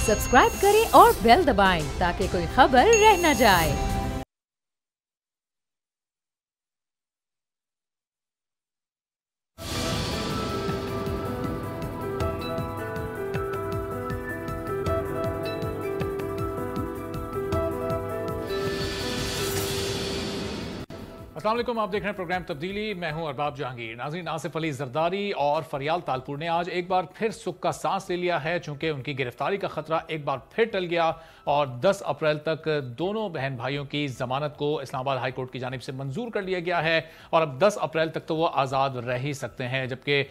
Subscribe करें और bell दबाएं ताकि कोई खबर रह न जाए। अस्सलाम वालेकुम, आप देख रहे हैं प्रोग्राम तब्दीली। मैं हूं अरबाब जहांगीर। नाज़रीन, आसिफ अली जरदारी और फरियाल तालपुर ने आज एक बार फिर सुख का सांस ले लिया है, चूंकि उनकी गिरफ्तारी का खतरा एक बार फिर टल गया और 10 अप्रैल तक दोनों बहन भाइयों की जमानत को इस्लामाबाद हाई कोर्ट की जानिब से मंजूर कर लिया गया है और अब 10 अप्रैल तक तो वो आज़ाद रह ही सकते हैं। जबकि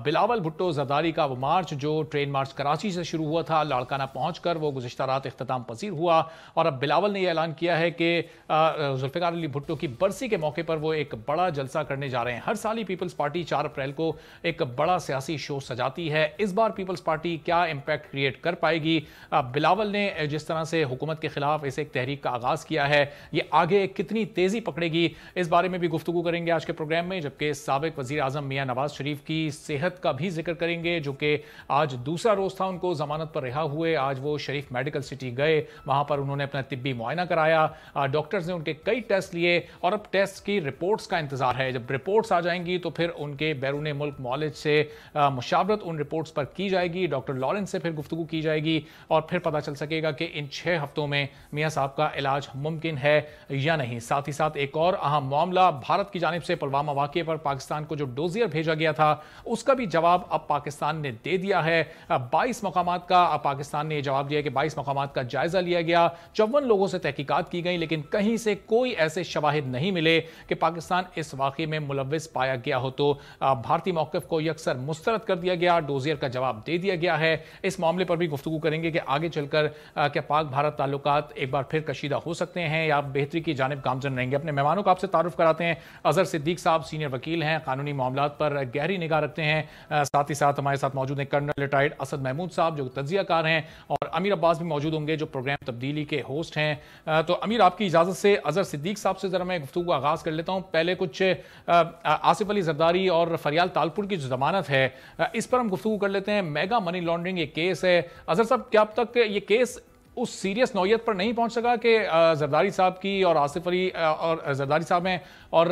बिलावल भुट्टो जरदारी का वो मार्च जो ट्रेन मार्च कराची से शुरू हुआ था, लाड़काना पहुंचकर वो गुज़िश्ता रात इख्तिताम पसीर हुआ और अब बिलावल ने यह ऐलान किया है कि जुल्फ़िकार अली भुट्टो की बरसी के मौके पर वो एक बड़ा जलसा करने जा रहे हैं। हर साल ही पीपल्स पार्टी 4 अप्रैल को एक बड़ा सियासी शो सजाती है। इस बार पीपल्स पार्टी क्या इंपैक्ट क्रिएट कर पाएगी? बिलावल ने जिस तरह से हुकूमत के खिलाफ इस एक तहरीक का आगाज किया है, ये आगे कितनी तेजी पकड़ेगी, इस बारे में भी गुफ्तगू करेंगे आज के प्रोग्राम में। जबकि साबिक वजीर आजम मियां नवाज शरीफ की सेहत का भी जिक्र करेंगे, जो कि आज दूसरा रोज था उनको जमानत पर रिहा हुए। आज वो शरीफ मेडिकल सिटी गए, वहां पर उन्होंने अपना तिब्बी मुआयना कराया, डॉक्टर्स ने उनके कई टेस्ट लिए और अब टेस्ट की रिपोर्ट्स का इंतजार है। जब रिपोर्ट्स आ जाएंगी तो फिर उनके बैरून मुल्क मौलिज से मुशावरत उन रिपोर्ट्स पर की जाएगी, डॉक्टर लॉरेंस से फिर गुफ्तगू की जाएगी और फिर पता चल सकेगा कि इन 6 हफ्तों में मियां साहब का इलाज मुमकिन है या नहीं। साथ ही साथ एक और अहम मामला, भारत की जानिब से पुलवामा वाक़े पर पाकिस्तान को जो डोजियर भेजा गया था उसका भी जवाब अब पाकिस्तान ने दे दिया है। 22 मकामात का पाकिस्तान ने यह जवाब दिया कि 22 मकामात का जायजा लिया गया, 54 लोगों से तहकीकात की गई, लेकिन कहीं से कोई ऐसे शवाहिद नहीं मिले कि पाकिस्तान इस वाक़े में मुलव्विस पाया गया हो। तो भारतीय मौक़िफ़ को यकसर मुस्तरद कर दिया गया, डोजियर का जवाब दे दिया गया है। इस मामले पर भी गुफ्तगू करेंगे कि आगे चलकर क्या पाक भारत ताल्लुकात एक बार फिर कशीदा हो सकते हैं या बेहतरी की जानिब गामजन रहेंगे। अपने मेहमानों को आपसे तारुफ कराते हैं। अजहर सिद्दीक साहब सीनियर वकील हैं, कानूनी मामलात पर गहरी निगाह रखते हैं। साथ ही साथ हमारे साथ मौजूद हैं कर्नल रिटायर्ड असद महमूद साहब जो तज्जियाकार हैं और अमीर अब्बास भी मौजूद होंगे जो प्रोग्राम तब्दीली के होस्ट हैं। तो अमीर, आपकी इजाज़त से अजहर सिद्दीक साहब से ज़रा मैं गुफ्तगू का आगाज़ कर लेता हूँ। पहले कुछ आसिफ अली जरदारी और फरियाल तालपुर की जो जमानत है इस पर हम गुफ्तगू कर लेते हैं। मेगा मनी लॉन्ड्रिंग ये केस है। अजहर साहब, क्या अब तक ये केस उस सीरियस नौयत पर नहीं पहुंच सका कि जरदारी साहब की और आसिफ अली और जरदारी साहब हैं और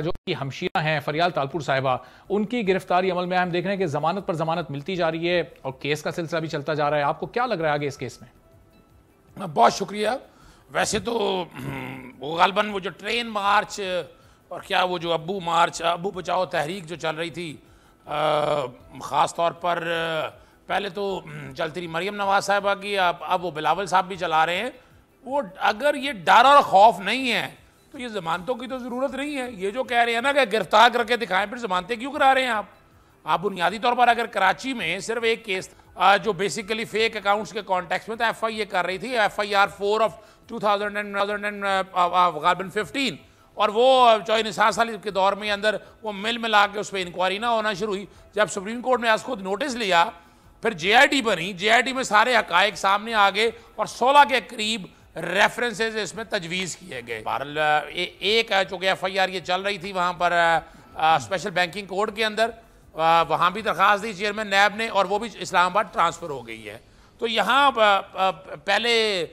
जो की हमशीरा हैं फरियाल तालपुर साहिबा, उनकी गिरफ्तारी अमल में हम देख रहे हैं कि जमानत पर जमानत मिलती जा रही है और केस का सिलसिला भी चलता जा रहा है। आपको क्या लग रहा है आगे इस केस में? बहुत शुक्रिया। वैसे तो वो गालबन वो जो ट्रेन मार्च और क्या वो जो अब्बू मार्च, अब्बू बचाओ तहरीक जो चल रही थी, ख़ास तौर पर पहले तो चलती रही मरियम नवाज साहिबा की, अब वो बिलावल साहब भी चला रहे हैं। वो अगर ये डर और खौफ नहीं है तो ये ज़मानतों की तो ज़रूरत नहीं है। ये जो कह रहे हैं ना कि गिरफ्तार करके दिखाएं, फिर ज़मानतें क्यों करा रहे हैं आप? बुनियादी तौर पर अगर कराची में सिर्फ एक केस जो बेसिकली फेक अकाउंट्स के कॉन्टेक्स्ट में तो FI कर रही थी, FIR 4 ऑफ 2015 और वो 4 साल के दौर में अंदर वो मिल मिला के उस पर इंक्वायरी ना होना शुरू हुई। जब सुप्रीम कोर्ट ने आज खुद नोटिस लिया, फिर JIT बनी, JIT में सारे हकायक सामने आ गए और 16 के करीब रेफरेंसेज इसमें तजवीज़ किए गए। बहरहाल एक चूँकि FIR ये चल रही थी वहाँ पर स्पेशल बैंकिंग कोड के अंदर, वहाँ भी दरख्वास्त दी चेयरमैन नैब ने और वो भी इस्लामाबाद ट्रांसफ़र हो गई है। तो यहाँ पहले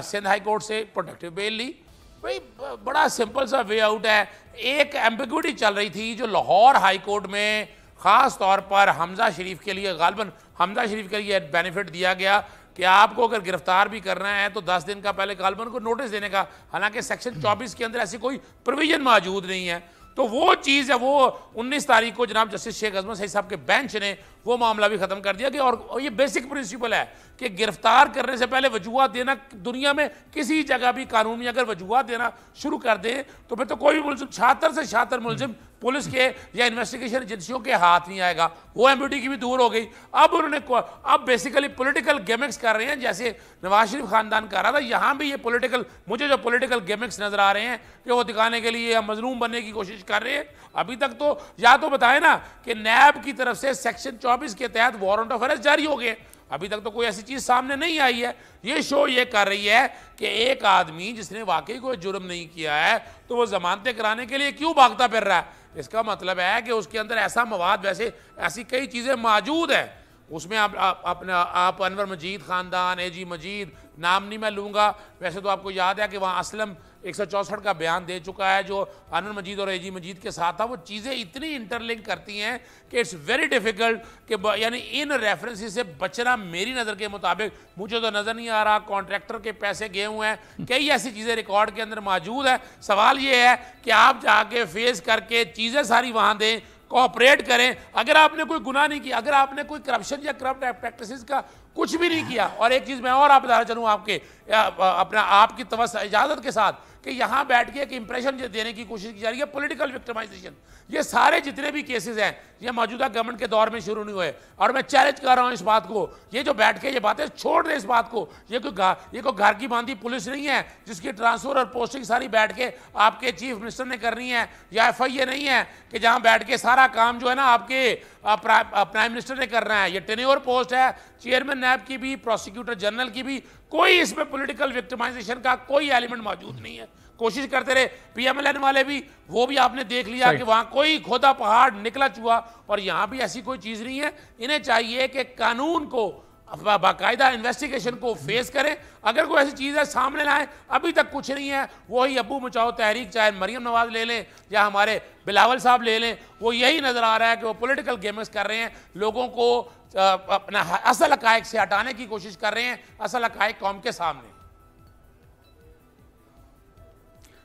सिंध हाई कोर्ट से प्रोटेक्टिव बेल ली। भाई बड़ा सिंपल सा वे आउट है। एक एम्बिग्विटी चल रही थी जो लाहौर हाई कोर्ट में ख़ास तौर पर हमजा शरीफ के लिए, गालबन हमजा शरीफ के लिए बेनिफिट दिया गया कि आपको अगर गिरफ्तार भी करना है तो 10 दिन का पहले गालबन को नोटिस देने का, हालांकि सेक्शन 24 के अंदर ऐसी कोई प्रोविजन मौजूद नहीं है। तो वो चीज़ है, वो 19 तारीख को जनाब जस्टिस शेख अजमत सईद साहब के बेंच ने वो मामला भी ख़त्म कर दिया कि और ये बेसिक प्रिंसिपल है कि गिरफ्तार करने से पहले वजूहत देना, दुनिया में किसी जगह भी कानून में अगर वजूहत देना शुरू कर दें तो फिर तो कोई भी मुलजिम, छात्र से छात्र मुलजिम पुलिस के या इन्वेस्टिगेशन एजेंसियों के हाथ नहीं आएगा। वो एम्बिग्विटी की भी दूर हो गई। अब उन्होंने अब बेसिकली पॉलिटिकल गेमिक्स कर रहे हैं, जैसे नवाज शरीफ खानदान कर रहा था। यहाँ भी ये पॉलिटिकल, मुझे जो पॉलिटिकल गेमिक्स नजर आ रहे हैं कि वो दिखाने के लिए मजलूम बनने की कोशिश कर रहे हैं। अभी तक तो या तो बताए ना कि नैब की तरफ से सेक्शन 24 के तहत वारंट ऑफ अरेस्ट जारी हो गए, अभी तक तो कोई ऐसी चीज सामने नहीं आई है। ये शो ये कर रही है कि एक आदमी जिसने वाकई कोई जुर्म नहीं किया है तो वो जमानतें कराने के लिए क्यों भागता फिर रहा है। इसका मतलब है कि उसके अंदर ऐसा मवाद, वैसे ऐसी कई चीजें मौजूद है उसमें आप अनवर मजीद ख़ानदान, एजी मजीद, नाम नहीं मैं लूँगा, वैसे तो आपको याद है कि वहाँ असलम 164 का बयान दे चुका है जो अनवर मजीद और एजी मजीद के साथ था। वो चीज़ें इतनी इंटरलिंक करती हैं कि इट्स वेरी डिफ़िकल्ट कि यानी इन रेफरेंसेस से बचना मेरी नज़र के मुताबिक, मुझे तो नज़र नहीं आ रहा। कॉन्ट्रैक्टर के पैसे गए हुए हैं, कई ऐसी चीज़ें रिकॉर्ड के अंदर मौजूद है। सवाल ये है कि आप जाके फेस करके चीज़ें सारी वहाँ दें, कोऑपरेट करें। अगर आपने कोई गुनाह नहीं किया, अगर आपने कोई करप्शन या करप्ट प्रैक्टिसेस का कुछ भी नहीं किया, और एक चीज़ मैं और आप बताना चलूँ अपना आपकी इजाज़त के साथ कि यहाँ बैठ के एक इंप्रेशन देने की कोशिश की जा रही है, पॉलिटिकल विक्टिमाइजेशन। ये सारे जितने भी केसेस हैं ये मौजूदा गवर्नमेंट के दौर में शुरू नहीं हुए, और मैं चैलेंज कर रहा हूँ इस बात को, ये जो बैठ के ये बातें छोड़ दें इस बात को। ये कोई घर की बांधी पुलिस नहीं है जिसकी ट्रांसफर और पोस्टिंग सारी बैठ के आपके चीफ मिनिस्टर ने करनी है, या FIA नहीं है कि जहाँ बैठ के सारा काम जो है ना आपके प्राइम मिनिस्टर ने करना है। ये टेन्योर पोस्ट है, चेयरमैन नैब की भी, प्रोसिक्यूटर जनरल की भी, कोई इसमें पॉलिटिकल विक्टिमाइजेशन का कोई एलिमेंट मौजूद नहीं है। कोशिश करते रहे PMLN वाले भी, वो भी आपने देख लिया कि वहां कोई खोदा पहाड़ निकला चूहा, और यहां भी ऐसी कोई चीज नहीं है। इन्हें चाहिए कि कानून को बाकायदा इन्वेस्टिगेशन को फेस करें, अगर कोई ऐसी चीज़ है सामने लाएं। अभी तक कुछ नहीं है, वही अबू मचाओ तहरीक, चाहे मरियम नवाज ले लें या हमारे बिलावल साहब ले लें, वो यही नज़र आ रहा है कि वो पॉलिटिकल गेम्स कर रहे हैं, लोगों को अपना असल हक़ाइक़ से हटाने की कोशिश कर रहे हैं, असल हक़ाइक़ कौम के सामने।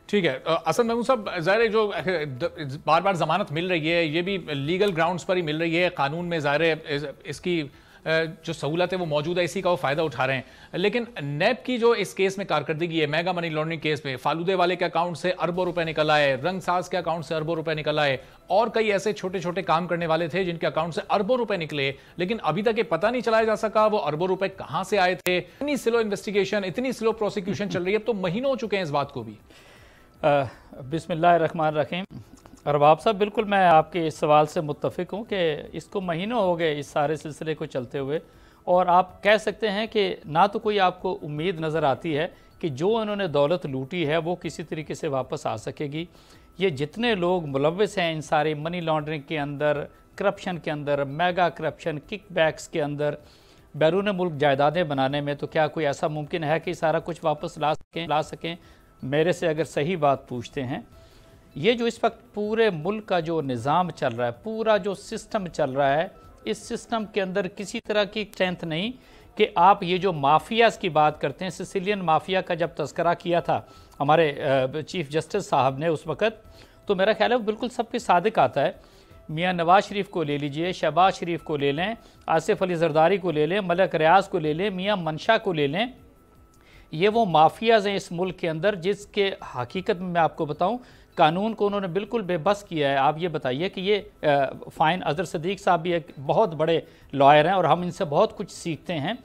ठीक है असद महमूद साहब, ज़ाहिर जो बार बार जमानत मिल रही है ये भी लीगल ग्राउंड्स पर ही मिल रही है, कानून में ज़ाहिर इसकी जो सहूलत है वो मौजूद है, इसी का वो फ़ायदा उठा रहे हैं। लेकिन नैब की जो इस केस में कारकर्दगी है, मेगा मनी लॉन्ड्रिंग केस में फालूदे वाले के अकाउंट से अरबों रुपए निकल आए, रंगसाज के अकाउंट से अरबों रुपए निकल आए, और कई ऐसे छोटे छोटे काम करने वाले थे जिनके अकाउंट से अरबों रुपए निकले, लेकिन अभी तक ये पता नहीं चलाया जा सका वो अरबों रुपए कहाँ से आए थे। इतनी स्लो इन्वेस्टिगेशन, इतनी स्लो प्रोसिक्यूशन चल रही है, अब तो महीनों हो चुके हैं इस बात को भी। बिस्मिल्लाहिर्रहमानिर्रहीम। अरबाब साहब, बिल्कुल मैं आपके इस सवाल से मुत्तफ़िक हूँ कि इसको महीनों हो गए इस सारे सिलसिले को चलते हुए, और आप कह सकते हैं कि ना तो कोई आपको उम्मीद नज़र आती है कि जो उन्होंने दौलत लूटी है वो किसी तरीके से वापस आ सकेगी। ये जितने लोग मुलव्वस हैं इन सारे मनी लॉन्ड्रिंग के अंदर, करप्शन के अंदर, मेगा करप्शन, किकबैक्स के अंदर, बैरून मुल्क जायदादें बनाने में, तो क्या कोई ऐसा मुमकिन है कि सारा कुछ वापस ला सकें? मेरे से अगर सही बात पूछते हैं, ये जो इस वक्त पूरे मुल्क का जो निज़ाम चल रहा है, पूरा जो सिस्टम चल रहा है, इस सिस्टम के अंदर किसी तरह की स्ट्रेंथ नहीं कि आप ये जो माफियाज़ की बात करते हैं, सिसिलियन माफिया का जब तस्करा किया था हमारे चीफ जस्टिस साहब ने उस वक़्त, तो मेरा ख्याल है वो बिल्कुल सबके सादिक आता है। मियाँ नवाज शरीफ को ले लीजिए, शहबाज शरीफ को ले लें, आसिफ अली जरदारी को ले लें, मलक रियाज को ले लें, मियाँ मंशा को ले लें, ये वो माफियाज़ हैं इस मुल्क के अंदर जिसके हकीकत में मैं आपको बताऊं कानून को उन्होंने बिल्कुल बेबस किया है। आप ये बताइए कि ये फ़ाइन अज़हर सदीक साहब भी एक बहुत बड़े लॉयर हैं और हम इनसे बहुत कुछ सीखते हैं।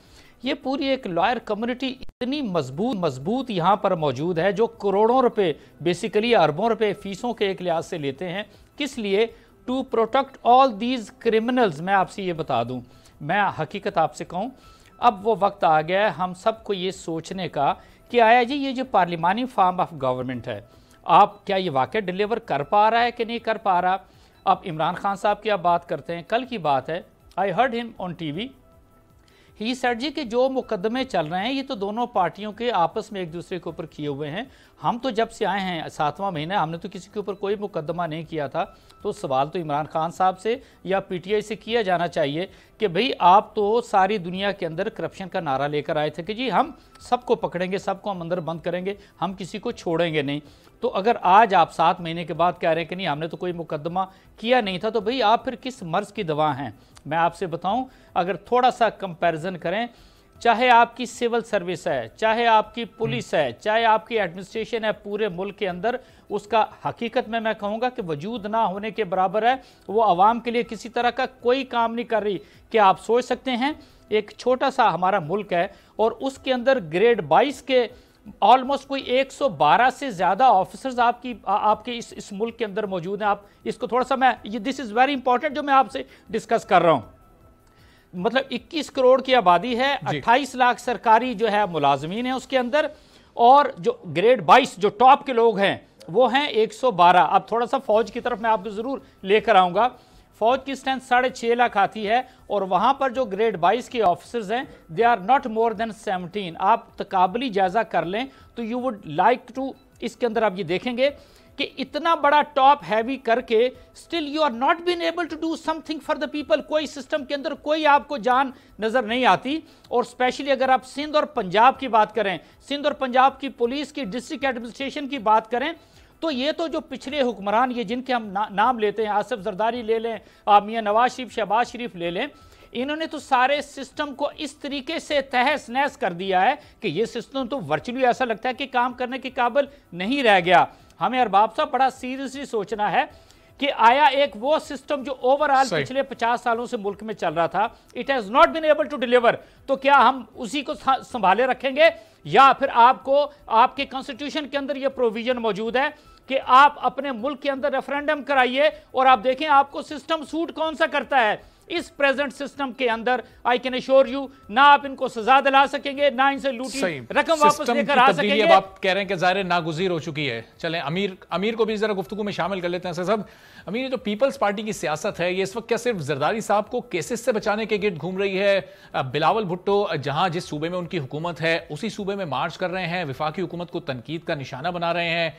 ये पूरी एक लॉयर कम्युनिटी इतनी मजबूत यहाँ पर मौजूद है जो करोड़ों रुपए, बेसिकली अरबों रुपए फ़ीसों के एक लिहाज से लेते हैं। किस लिए? To protect all these criminals. मैं आपसे ये बता दूँ, मैं हकीकत आपसे कहूँ, अब वो वक्त आ गया है हम सबको ये सोचने का कि आया जी ये जो पार्लिमानी फॉर्म ऑफ गवर्नमेंट है, आप क्या ये वाकई डिलीवर कर पा रहा है कि नहीं कर पा रहा? अब इमरान खान साहब की आप बात करते हैं, कल की बात है, I heard him on TV, he said जी कि जो मुकदमे चल रहे हैं ये तो दोनों पार्टियों के आपस में एक दूसरे के ऊपर किए हुए हैं। हम तो जब से आए हैं 7वां महीना, हमने तो किसी के ऊपर कोई मुकदमा नहीं किया था। तो सवाल तो इमरान खान साहब से या PTI से किया जाना चाहिए कि भाई आप तो सारी दुनिया के अंदर करप्शन का नारा लेकर आए थे कि जी हम सबको पकड़ेंगे, सबको हम अंदर बंद करेंगे, हम किसी को छोड़ेंगे नहीं। तो अगर आज आप 7 महीने के बाद कह रहे हैं कि नहीं हमने तो कोई मुकदमा किया नहीं था, तो भाई आप फिर किस मर्ज़ की दवा हैं? मैं आपसे बताऊं, अगर थोड़ा सा कंपैरिजन करें, चाहे आपकी सिविल सर्विस है, चाहे आपकी पुलिस है, चाहे आपकी एडमिनिस्ट्रेशन है पूरे मुल्क के अंदर, उसका हकीकत में मैं कहूँगा कि वजूद ना होने के बराबर है। वो आवाम के लिए किसी तरह का कोई काम नहीं कर रही। क्या आप सोच सकते हैं एक छोटा सा हमारा मुल्क है और उसके अंदर ग्रेड 22 के ऑलमोस्ट कोई 112 से ज़्यादा ऑफिसर्स आपके इस मुल्क के अंदर मौजूद हैं। आप इसको थोड़ा सा दिस इज़ वेरी इंपॉर्टेंट जो मैं आपसे डिस्कस कर रहा हूँ। मतलब 21 करोड़ की आबादी है, 28 लाख सरकारी जो है मुलाजमीन है उसके अंदर, और जो ग्रेड 22 जो टॉप के लोग हैं वो हैं 112। अब थोड़ा सा फौज की तरफ मैं आपको ज़रूर लेकर आऊँगा। फौज की स्ट्रेंथ 6.5 लाख आती है और वहां पर जो ग्रेड 22 के ऑफिसर्स हैं they are not more than 17। आप तकाबली जायजा कर लें तो यू वुड लाइक टू, इसके अंदर आप ये देखेंगे कि इतना बड़ा टॉप हैवी करके still you are not been able to do something for the people. कोई सिस्टम के अंदर कोई आपको जान नजर नहीं आती। और स्पेशली अगर आप सिंध और पंजाब की बात करें, सिंध और पंजाब की पुलिस की, डिस्ट्रिक्ट एडमिनिस्ट्रेशन की बात करें, तो ये तो जो पिछले हुक्मरान, ये जिनके हम नाम लेते हैं, आसिफ जरदारी ले लें, मियां नवाज शरीफ, शहबाज शरीफ ले लें, इन्होंने तो सारे सिस्टम को इस तरीके से तहस नहस कर दिया है कि ये सिस्टम तो वर्चुअली ऐसा लगता है कि काम करने के काबिल नहीं रह गया। हमें अरबाब साहब बड़ा सीरियसली सोचना है कि आया एक वो सिस्टम जो ओवरऑल पिछले 50 सालों से मुल्क में चल रहा था, it has not been able to deliver, तो क्या हम उसी को संभाले रखेंगे या फिर आपको आपके कॉन्स्टिट्यूशन के अंदर ये प्रोविजन मौजूद है कि आप अपने मुल्क के अंदर रेफरेंडम कराइए और आप देखें आपको सिस्टम सूट कौन सा करता है। इस प्रेजेंट सिस्टम के अंदर आई कैन अश्योर यू ना आप इनको सजा दिला सकेंगे, ना इनसे लूटी रकम वापस लेकर आ सकेंगे। अब आप कह रहे हैं कि ज़ाहिर नागुज़ीर हो चुकी है। चलें अमीर को भी जरा गुफ्तगू में शामिल कर लेते हैं। साहब अमीर, ये जो पीपल्स पार्टी की सियासत है ये इस वक्त क्या सिर्फ जरदारी साहब को केसेस से बचाने के गिर्द घूम रही है? बिलावल भुट्टो जहां जिस सूबे में उनकी हुकूमत है उसी सूबे में मार्च कर रहे हैं, विफाकी हुकूमत को तनकीद का निशाना बना रहे हैं।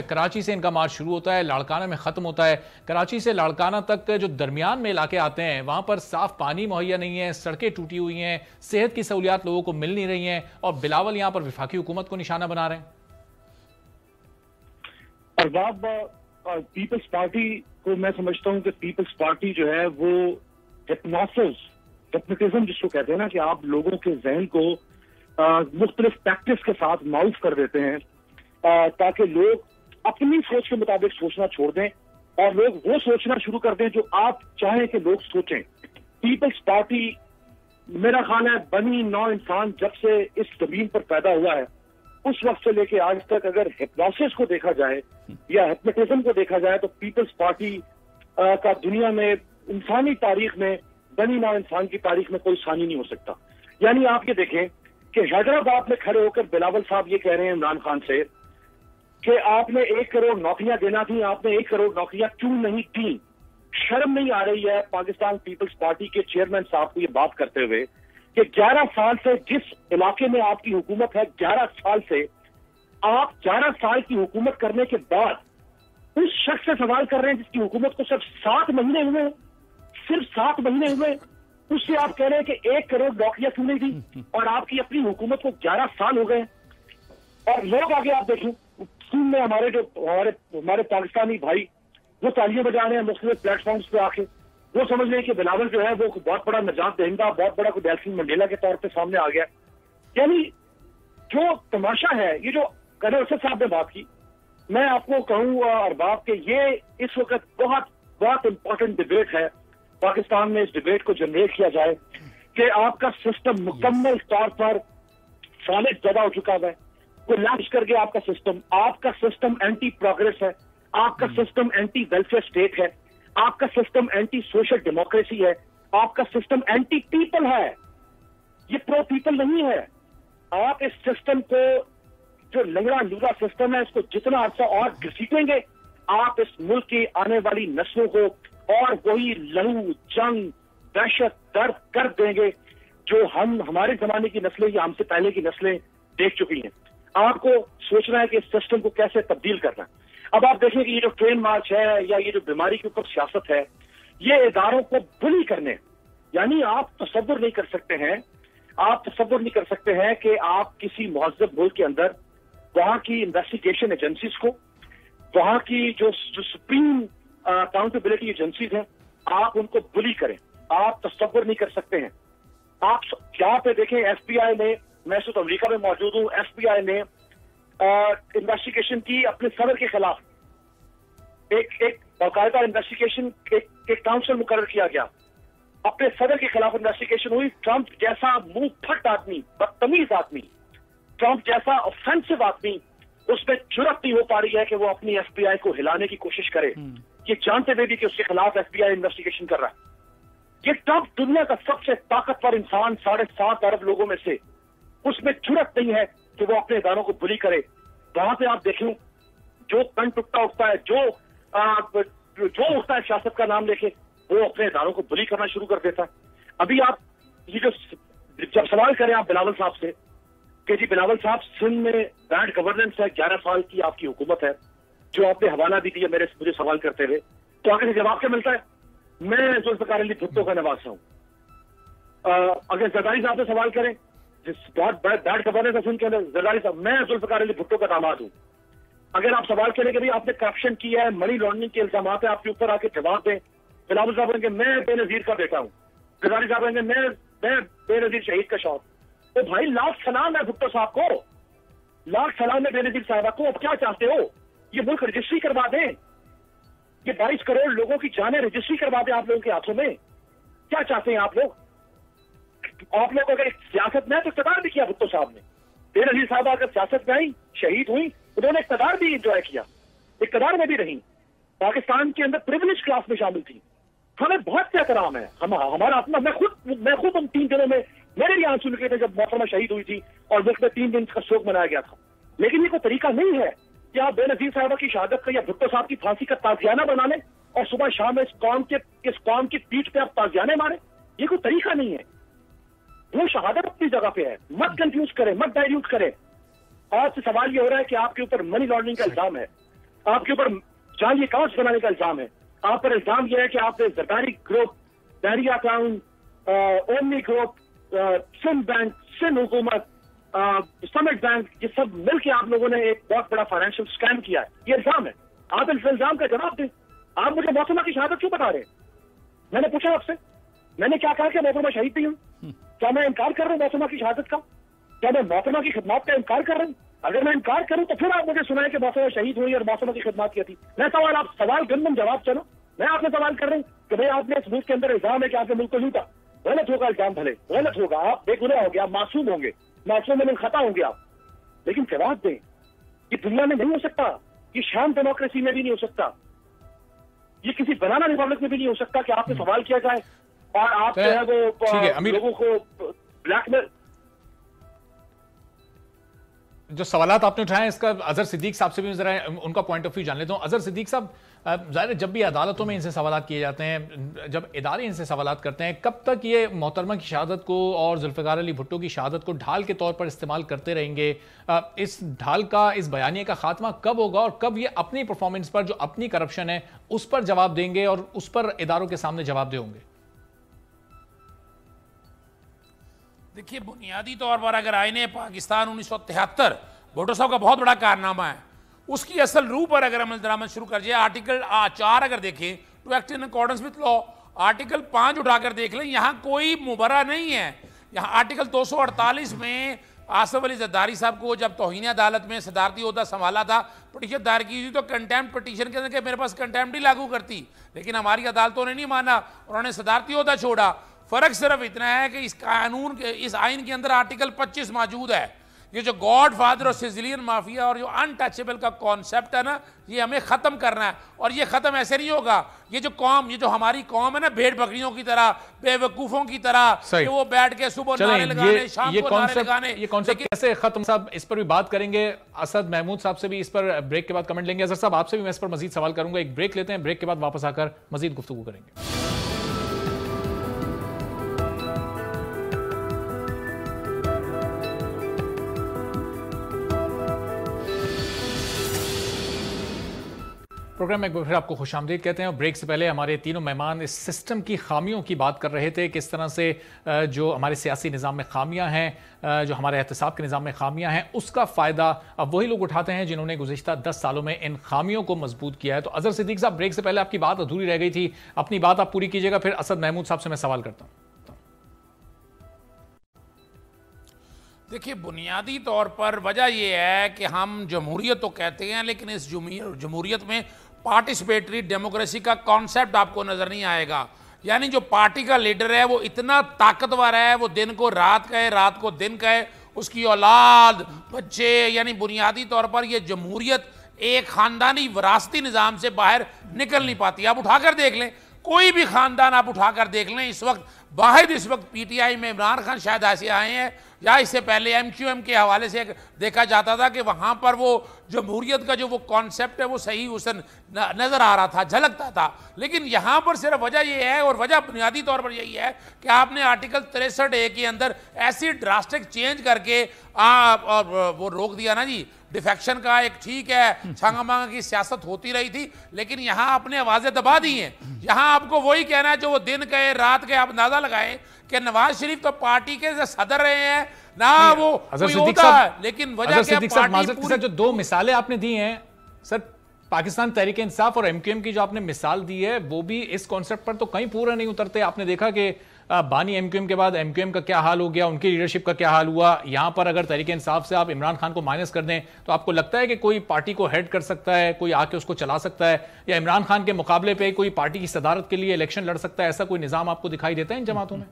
कराची से इनका मार्च शुरू होता है, लाड़काना में ख़त्म होता है। कराची से लाड़काना तक जो दरमियान में इलाके आते हैं वहां पर साफ पानी मुहैया नहीं है, सड़कें टूटी हुई हैं, सेहत की सहूलियात लोगों को मिल नहीं रही हैं और बिलावल यहां पर विफाकी हुकूमत को निशाना बना रहे हैं। अरबाब, पीपल्स पार्टी को मैं समझता हूं कि पीपल्स पार्टी जो है वो हिप्नोटिज्म जिसको कहते हैं ना, कि आप लोगों के जहन को मुख्तलिफ टैक्टिक्स के साथ माउफ कर देते हैं ताकि लोग अपनी सोच के मुताबिक सोचना छोड़ दें और लोग वो सोचना शुरू कर दें जो आप चाहें कि लोग सोचें। पीपल्स पार्टी मेरा ख्याल है बनी नौ इंसान जब से इस जमीन पर पैदा हुआ है उस वक्त से लेके आज तक अगर हिप्नोसिस को देखा जाए या हिप्नोटिज्म को देखा जाए तो पीपल्स पार्टी का दुनिया में इंसानी तारीख में बनी नौ इंसान की तारीख में कोई सानी नहीं हो सकता। यानी आप ये देखें कि हैदराबाद में खड़े होकर बिलावल साहब ये कह रहे हैं इमरान खान से कि आपने 1 करोड़ नौकरियां देना थी, आपने 1 करोड़ नौकरियां क्यों नहीं दी? शर्म नहीं आ रही है पाकिस्तान पीपल्स पार्टी के चेयरमैन साहब को ये बात करते हुए कि 11 साल से जिस इलाके में आपकी हुकूमत है, 11 साल से आप 11 साल की हुकूमत करने के बाद उस शख्स से सवाल कर रहे हैं जिसकी हुकूमत को सिर्फ 7 महीने हुए, सिर्फ 7 महीने हुए, उससे आप कह रहे हैं कि 1 करोड़ नौकरियां क्यों नहीं दी और आपकी अपनी हुकूमत को 11 साल हो गए। और लोग आगे आप देखें चीन में हमारे पाकिस्तानी भाई वो तालियां बजा रहे हैं मुख्तलिफ प्लेटफॉर्म्स पे आके, वो समझ रहे हैं कि बिलावल जो है वो बहुत बड़ा निजात दहिंदा, बहुत बड़ा कोई नेल्सन मंडेला के तौर पे सामने आ गया। यानी जो तमाशा है, ये जो कदर साहब ने बात की, मैं आपको कहूँ अरबाब के ये इस वक्त बहुत बहुत इंपॉर्टेंट डिबेट है पाकिस्तान में। इस डिबेट को जनरेट किया जाए कि आपका सिस्टम मुकम्मल तौर पर सॉलिड पैदा हो चुका है, कोलैप्स करके आपका सिस्टम एंटी प्रोग्रेस है, आपका सिस्टम एंटी वेलफेयर स्टेट है, आपका सिस्टम एंटी सोशल डेमोक्रेसी है, आपका सिस्टम एंटी पीपल है, ये प्रो पीपल नहीं है। आप इस सिस्टम को, जो लंगड़ा लूला सिस्टम है, इसको जितना अर्सा और घसीटेंगे आप इस मुल्क की आने वाली नस्लों को और वही लहू जंग दहशत दर्द कर देंगे जो हमारे जमाने की नस्लें या हमसे पहले की नस्लें देख चुकी हैं। आपको सोचना है कि इस सिस्टम को कैसे तब्दील करना है। अब आप देखें कि ये जो ट्रेन मार्च है या ये जो बीमारी के ऊपर सियासत है, ये इदारों को बुली करने, यानी आप तसव्वुर नहीं कर सकते हैं कि आप किसी मुहज़्ज़ब मुल्क के अंदर वहां की इन्वेस्टिगेशन एजेंसीज को, वहां की जो सुप्रीम अकाउंटेबिलिटी एजेंसीज हैं, आप उनको बुली करें। आप तसव्वुर नहीं कर सकते हैं। आप यहाँ पे देखें FBI ने, मैं तो अमेरिका में मौजूद हूँ, FBI ने इन्वेस्टिगेशन की अपने सदर के खिलाफ, एक बाकायदा इन्वेस्टिगेशन एक काउंसिल मुकर्रर किया गया, अपने सदर के खिलाफ इन्वेस्टिगेशन हुई। ट्रंप जैसा मुंह फट आदमी, बदतमीज आदमी, ट्रंप जैसा ऑफेंसिव आदमी, उसमें जुर्रत नहीं हो पा रही है कि वो अपनी FBI को हिलाने की कोशिश करे, ये जानते हुए भी कि उसके खिलाफ FBI इन्वेस्टिगेशन कर रहा है। ये ट्रंप दुनिया का सबसे ताकतवर इंसान 7.5 अरब लोगों में से, उसमें जुर्रत नहीं है कि वो अपने इदारों को बुली करे। वहां पे आप देखें जो कन टुकता उठता है, जो उठता है सियासत का नाम लेके, वो अपने इदारों को बुली करना शुरू कर देता है। अभी आप ये जो जब सवाल करें आप बिलावल साहब से कि जी बिलावल साहब, सिंध में बैड गवर्नेंस है, 11 साल की आपकी हुकूमत है, जो आपने हवाला भी दिया मुझे सवाल करते हुए, तो आगे से जवाब क्या मिलता है? मैं जुल्फ़िकार अली भुट्टो का नवासा हूं। अगर जरदारी साहब से सवाल करें जिस बैड गवर्नेंस है सिंध के अंदर, जरदारी साहब, मैं जुल्फ़िकार अली भुट्टो का दामाद हूं। अगर आप सवाल करें कि भाई आपने करप्शन किया है, मनी लॉन्ड्रिंग के इल्जाम है आपके ऊपर, आके जवाब दें। बिलावल साहब कहेंगे मैं बेनजीर का बेटा हूं। जरदारी साहब कहेंगे मैं बेनजीर शहीद का शौक। तो भाई लाख सलाम है भुट्टो साहब को, लाख सलाम है बेनजीर साहबा को। अब क्या चाहते हो? ये मुल्क रजिस्ट्री करवा दें, ये 22 करोड़ लोगों की जानें रजिस्ट्री करवा दें आप लोगों के हाथों में? क्या चाहते हैं आप लोग? आप लोग अगर सियासत में है तो इक़्तिदार भी किया भुट्टो साहब ने। बेनजीर साहबा अगर सियासत में आई, शहीद हुई, उन्होंने इक़्तिदार भी एंजॉय किया, इक़्तिदार में भी रही, पाकिस्तान के अंदर प्रिविलेज क्लास में शामिल थी। हमें बहुत एहतराम है, हमारा अपना, मैं खुद उन 3 दिनों में मेरे भी आंसू निकले थे जब मोहतरमा शहीद हुई थी और मुल्क में 3 दिन का शोक मनाया गया था। लेकिन ये कोई तरीका नहीं है कि आप बेनजीर साहबा की शहादत का या भुट्टो साहब की फांसी का ताजियाना बना लें और सुबह शाम इस कौम की पीठ पे आप ताजियाने मारे। ये कोई तरीका नहीं है। वो शहादत अपनी जगह पे है, मत कंफ्यूज करें, मत डाइल्यूट करें। आज से सवाल ये हो रहा है कि आपके ऊपर मनी लॉन्ड्रिंग का इल्जाम है, आपके ऊपर जाली अकाउंट्स बनाने का इल्जाम है, आप पर इल्जाम यह है कि आपने Zardari group, Darya town, Omni group, Sindh bank, Sindh हुकूमत, समिट बैंक, ये सब मिलकर आप लोगों ने एक बहुत बड़ा फाइनेंशियल स्कैम किया है। ये इल्जाम है, आप इस इल्जाम का जवाब दें। आप मुझे मोहतरमा की शहादत क्यों बता रहे हैं? मैंने पूछा आपसे, मैंने क्या कहा कि मोहतरमा शहीद भी हूं? क्या मैं इनकार कर रहा हूं मोहतरमा की शहादत का? क्या मैं मोहतरमा की खिदमत का इनकार कर रहा हूं? अगर मैं इनकार करूं तो फिर आप मुझे सुनाएं कि मोहतरमा शहीद हुई और मोहतरमा की खिदमत की थी। मैं सवाल, आप सवाल गंदम जवाब चलो। मैं आपसे सवाल कर रहा हूं कि भाई आपने इस मुल्क के अंदर इल्जाम है कि आपने मुल्क को लूटा। गलत होगा इल्जाम, भले गलत होगा, आप बेगुनाह होंगे, आप मासूम होंगे, मासूम में खता होंगे आप, लेकिन जवाब दें। ये दुनिया में नहीं हो सकता, ये शाम डेमोक्रेसी में भी नहीं हो सकता, ये किसी बनाना रिपब्लिक में भी नहीं हो सकता कि आपसे सवाल किया जाए और आप जो है वो लोगों को ब्लैकमेल। जो सवालात आपने उठाए इसका अजहर सिद्दीक साहब से भी जरा उनका पॉइंट ऑफ व्यू जान लेता हूं। अजहर सिद्दीक साहब, ज़ाहिर जब भी अदालतों में इनसे सवालात किए जाते हैं, जब इदारे इनसे सवालात करते हैं, कब तक ये मोहतरमा की शहादत को और जुल्फ़िकार अली भुट्टो की शहादत को ढाल के तौर पर इस्तेमाल करते रहेंगे? इस ढाल का, इस बयानिए का खात्मा कब होगा और कब ये अपनी परफॉर्मेंस पर, जो अपनी करप्शन है उस पर जवाब देंगे और उस पर इदारों के सामने जवाब होंगे? देखिए, बुनियादी तौर पर अगर आईने पाकिस्तान 1973 भुट्टो साहब का बहुत बड़ा कारनामा है, उसकी असल रूह पर अगर अमल दरामद शुरू कर जाए, आर्टिकल 4 अगर देखें, to act in accordance with law, article 5 उठाकर देख लें, यहाँ कोई मुबरा नहीं है। यहाँ आर्टिकल 248 में आसफ अली जरदारी साहब को जब तौहीन अदालत में सदारती ओहदा संभाला था, पिटीशन दायर की थी, तो कंटेम्प्ट पिटीशन के अंदर मेरे पास कंटेम्प्ट ही लागू करती, लेकिन हमारी अदालतों ने नहीं माना, उन्होंने सदारती ओहदा छोड़ा। फर्क सिर्फ इतना है कि इस कानून के, इस आइन के अंदर आर्टिकल 25 मौजूद है। ये जो गॉड फादर और सिजिलियन माफिया और जो अनटचेबल का कॉन्सेप्ट है ना, ये हमें ख़त्म करना है। और ये ख़त्म ऐसे नहीं होगा। ये जो कौम, ये जो हमारी कौम है ना, भेड़ बकरियों की तरह, बेवकूफ़ों की तरह, कि वो बैठ के सुबह नारे लगाने, शाम को नारे लगाने, ये कॉन्सेप्ट कैसे खत्म? साहब इस पर भी बात करेंगे, असद महमूद साहब से भी इस पर ब्रेक के बाद कमेंट लेंगे। अजहर साहब, आपसे भी मैं इस पर मजीद सवाल करूंगा। एक ब्रेक लेते हैं, ब्रेक के बाद वापस आकर मजीद गुफ्तगू करेंगे। प्रोग्राम में फिर आपको खुशामदीद कहते हैं। और ब्रेक से पहले हमारे तीनों मेहमान इस सिस्टम की खामियों की बात कर रहे थे, किस तरह से जो हमारे सियासी निज़ाम में खामियां हैं, जो हमारे एहतसाब के निज़ाम में खामियां हैं, उसका फ़ायदा अब वही लोग उठाते हैं जिन्होंने गुज़िश्ता 10 सालों में इन खामियों को मजबूत किया है। तो अजहर सिद्दीक साहब, ब्रेक से पहले आपकी बात अधूरी रह गई थी, अपनी बात आप पूरी कीजिएगा, फिर असद महमूद साहब से मैं सवाल करता हूँ। देखिए, बुनियादी तौर पर वजह यह है कि हम जमहूरियत तो कहते हैं, लेकिन इस जमहूरियत में पार्टिसिपेटरी डेमोक्रेसी का कॉन्सेप्ट आपको नज़र नहीं आएगा। यानी जो पार्टी का लीडर है वो इतना ताकतवर है, वो दिन को रात कहे, रात को दिन कहे, उसकी औलाद, बच्चे, यानी बुनियादी तौर पर यह जमहूरियत एक ख़ानदानी विरासती निज़ाम से बाहर निकल नहीं पाती। आप उठाकर देख लें, कोई भी ख़ानदान आप उठाकर देख लें, इस वक्त वाहिद इस वक्त PTI में इमरान खान शायद ऐसे आए हैं या इससे पहले MQM के हवाले से देखा जाता था कि वहाँ पर वो जमहूरियत का जो वो कॉन्सेप्ट है वो सही उसे नज़र आ रहा था, झलकता था। लेकिन यहाँ पर सिर्फ वजह ये है, और वजह बुनियादी तौर पर यही है कि आपने आर्टिकल 63A के अंदर ऐसी ड्रास्टिक चेंज करके और वो रोक दिया ना जी। डिफेक्शन का एक ठीक है, छांगा मांगा की सियासत होती रही थी, लेकिन यहाँ आपने आवाज़ें दबा दी हैं। यहाँ आपको वही कहना है जो वो दिन कहे रात के, आप अंदाजा लगाएं कि नवाज शरीफ तो पार्टी के सदर रहे हैं ना, वो कोई होता है, लेकिन वजह क्या पार्टी जो दो मिसालें आपने दी हैं सर, पाकिस्तान तहरीक इंसाफ और MQM की जो आपने मिसाल दी है वो भी इस कॉन्सेप्ट पर तो कहीं पूरा नहीं उतरते। आपने देखा कि बानी MQM के बाद MQM का क्या हाल हो गया, उनकी लीडरशिप का क्या हाल हुआ। यहां पर अगर तहरीक इंसाफ से आप इमरान खान को माइनस कर दें तो आपको लगता है कि कोई पार्टी को हेड कर सकता है, कोई आके उसको चला सकता है, या इमरान खान के मुकाबले पे कोई पार्टी की सदारत के लिए इलेक्शन लड़ सकता है? ऐसा कोई निजाम आपको दिखाई देता है इन जमातों में?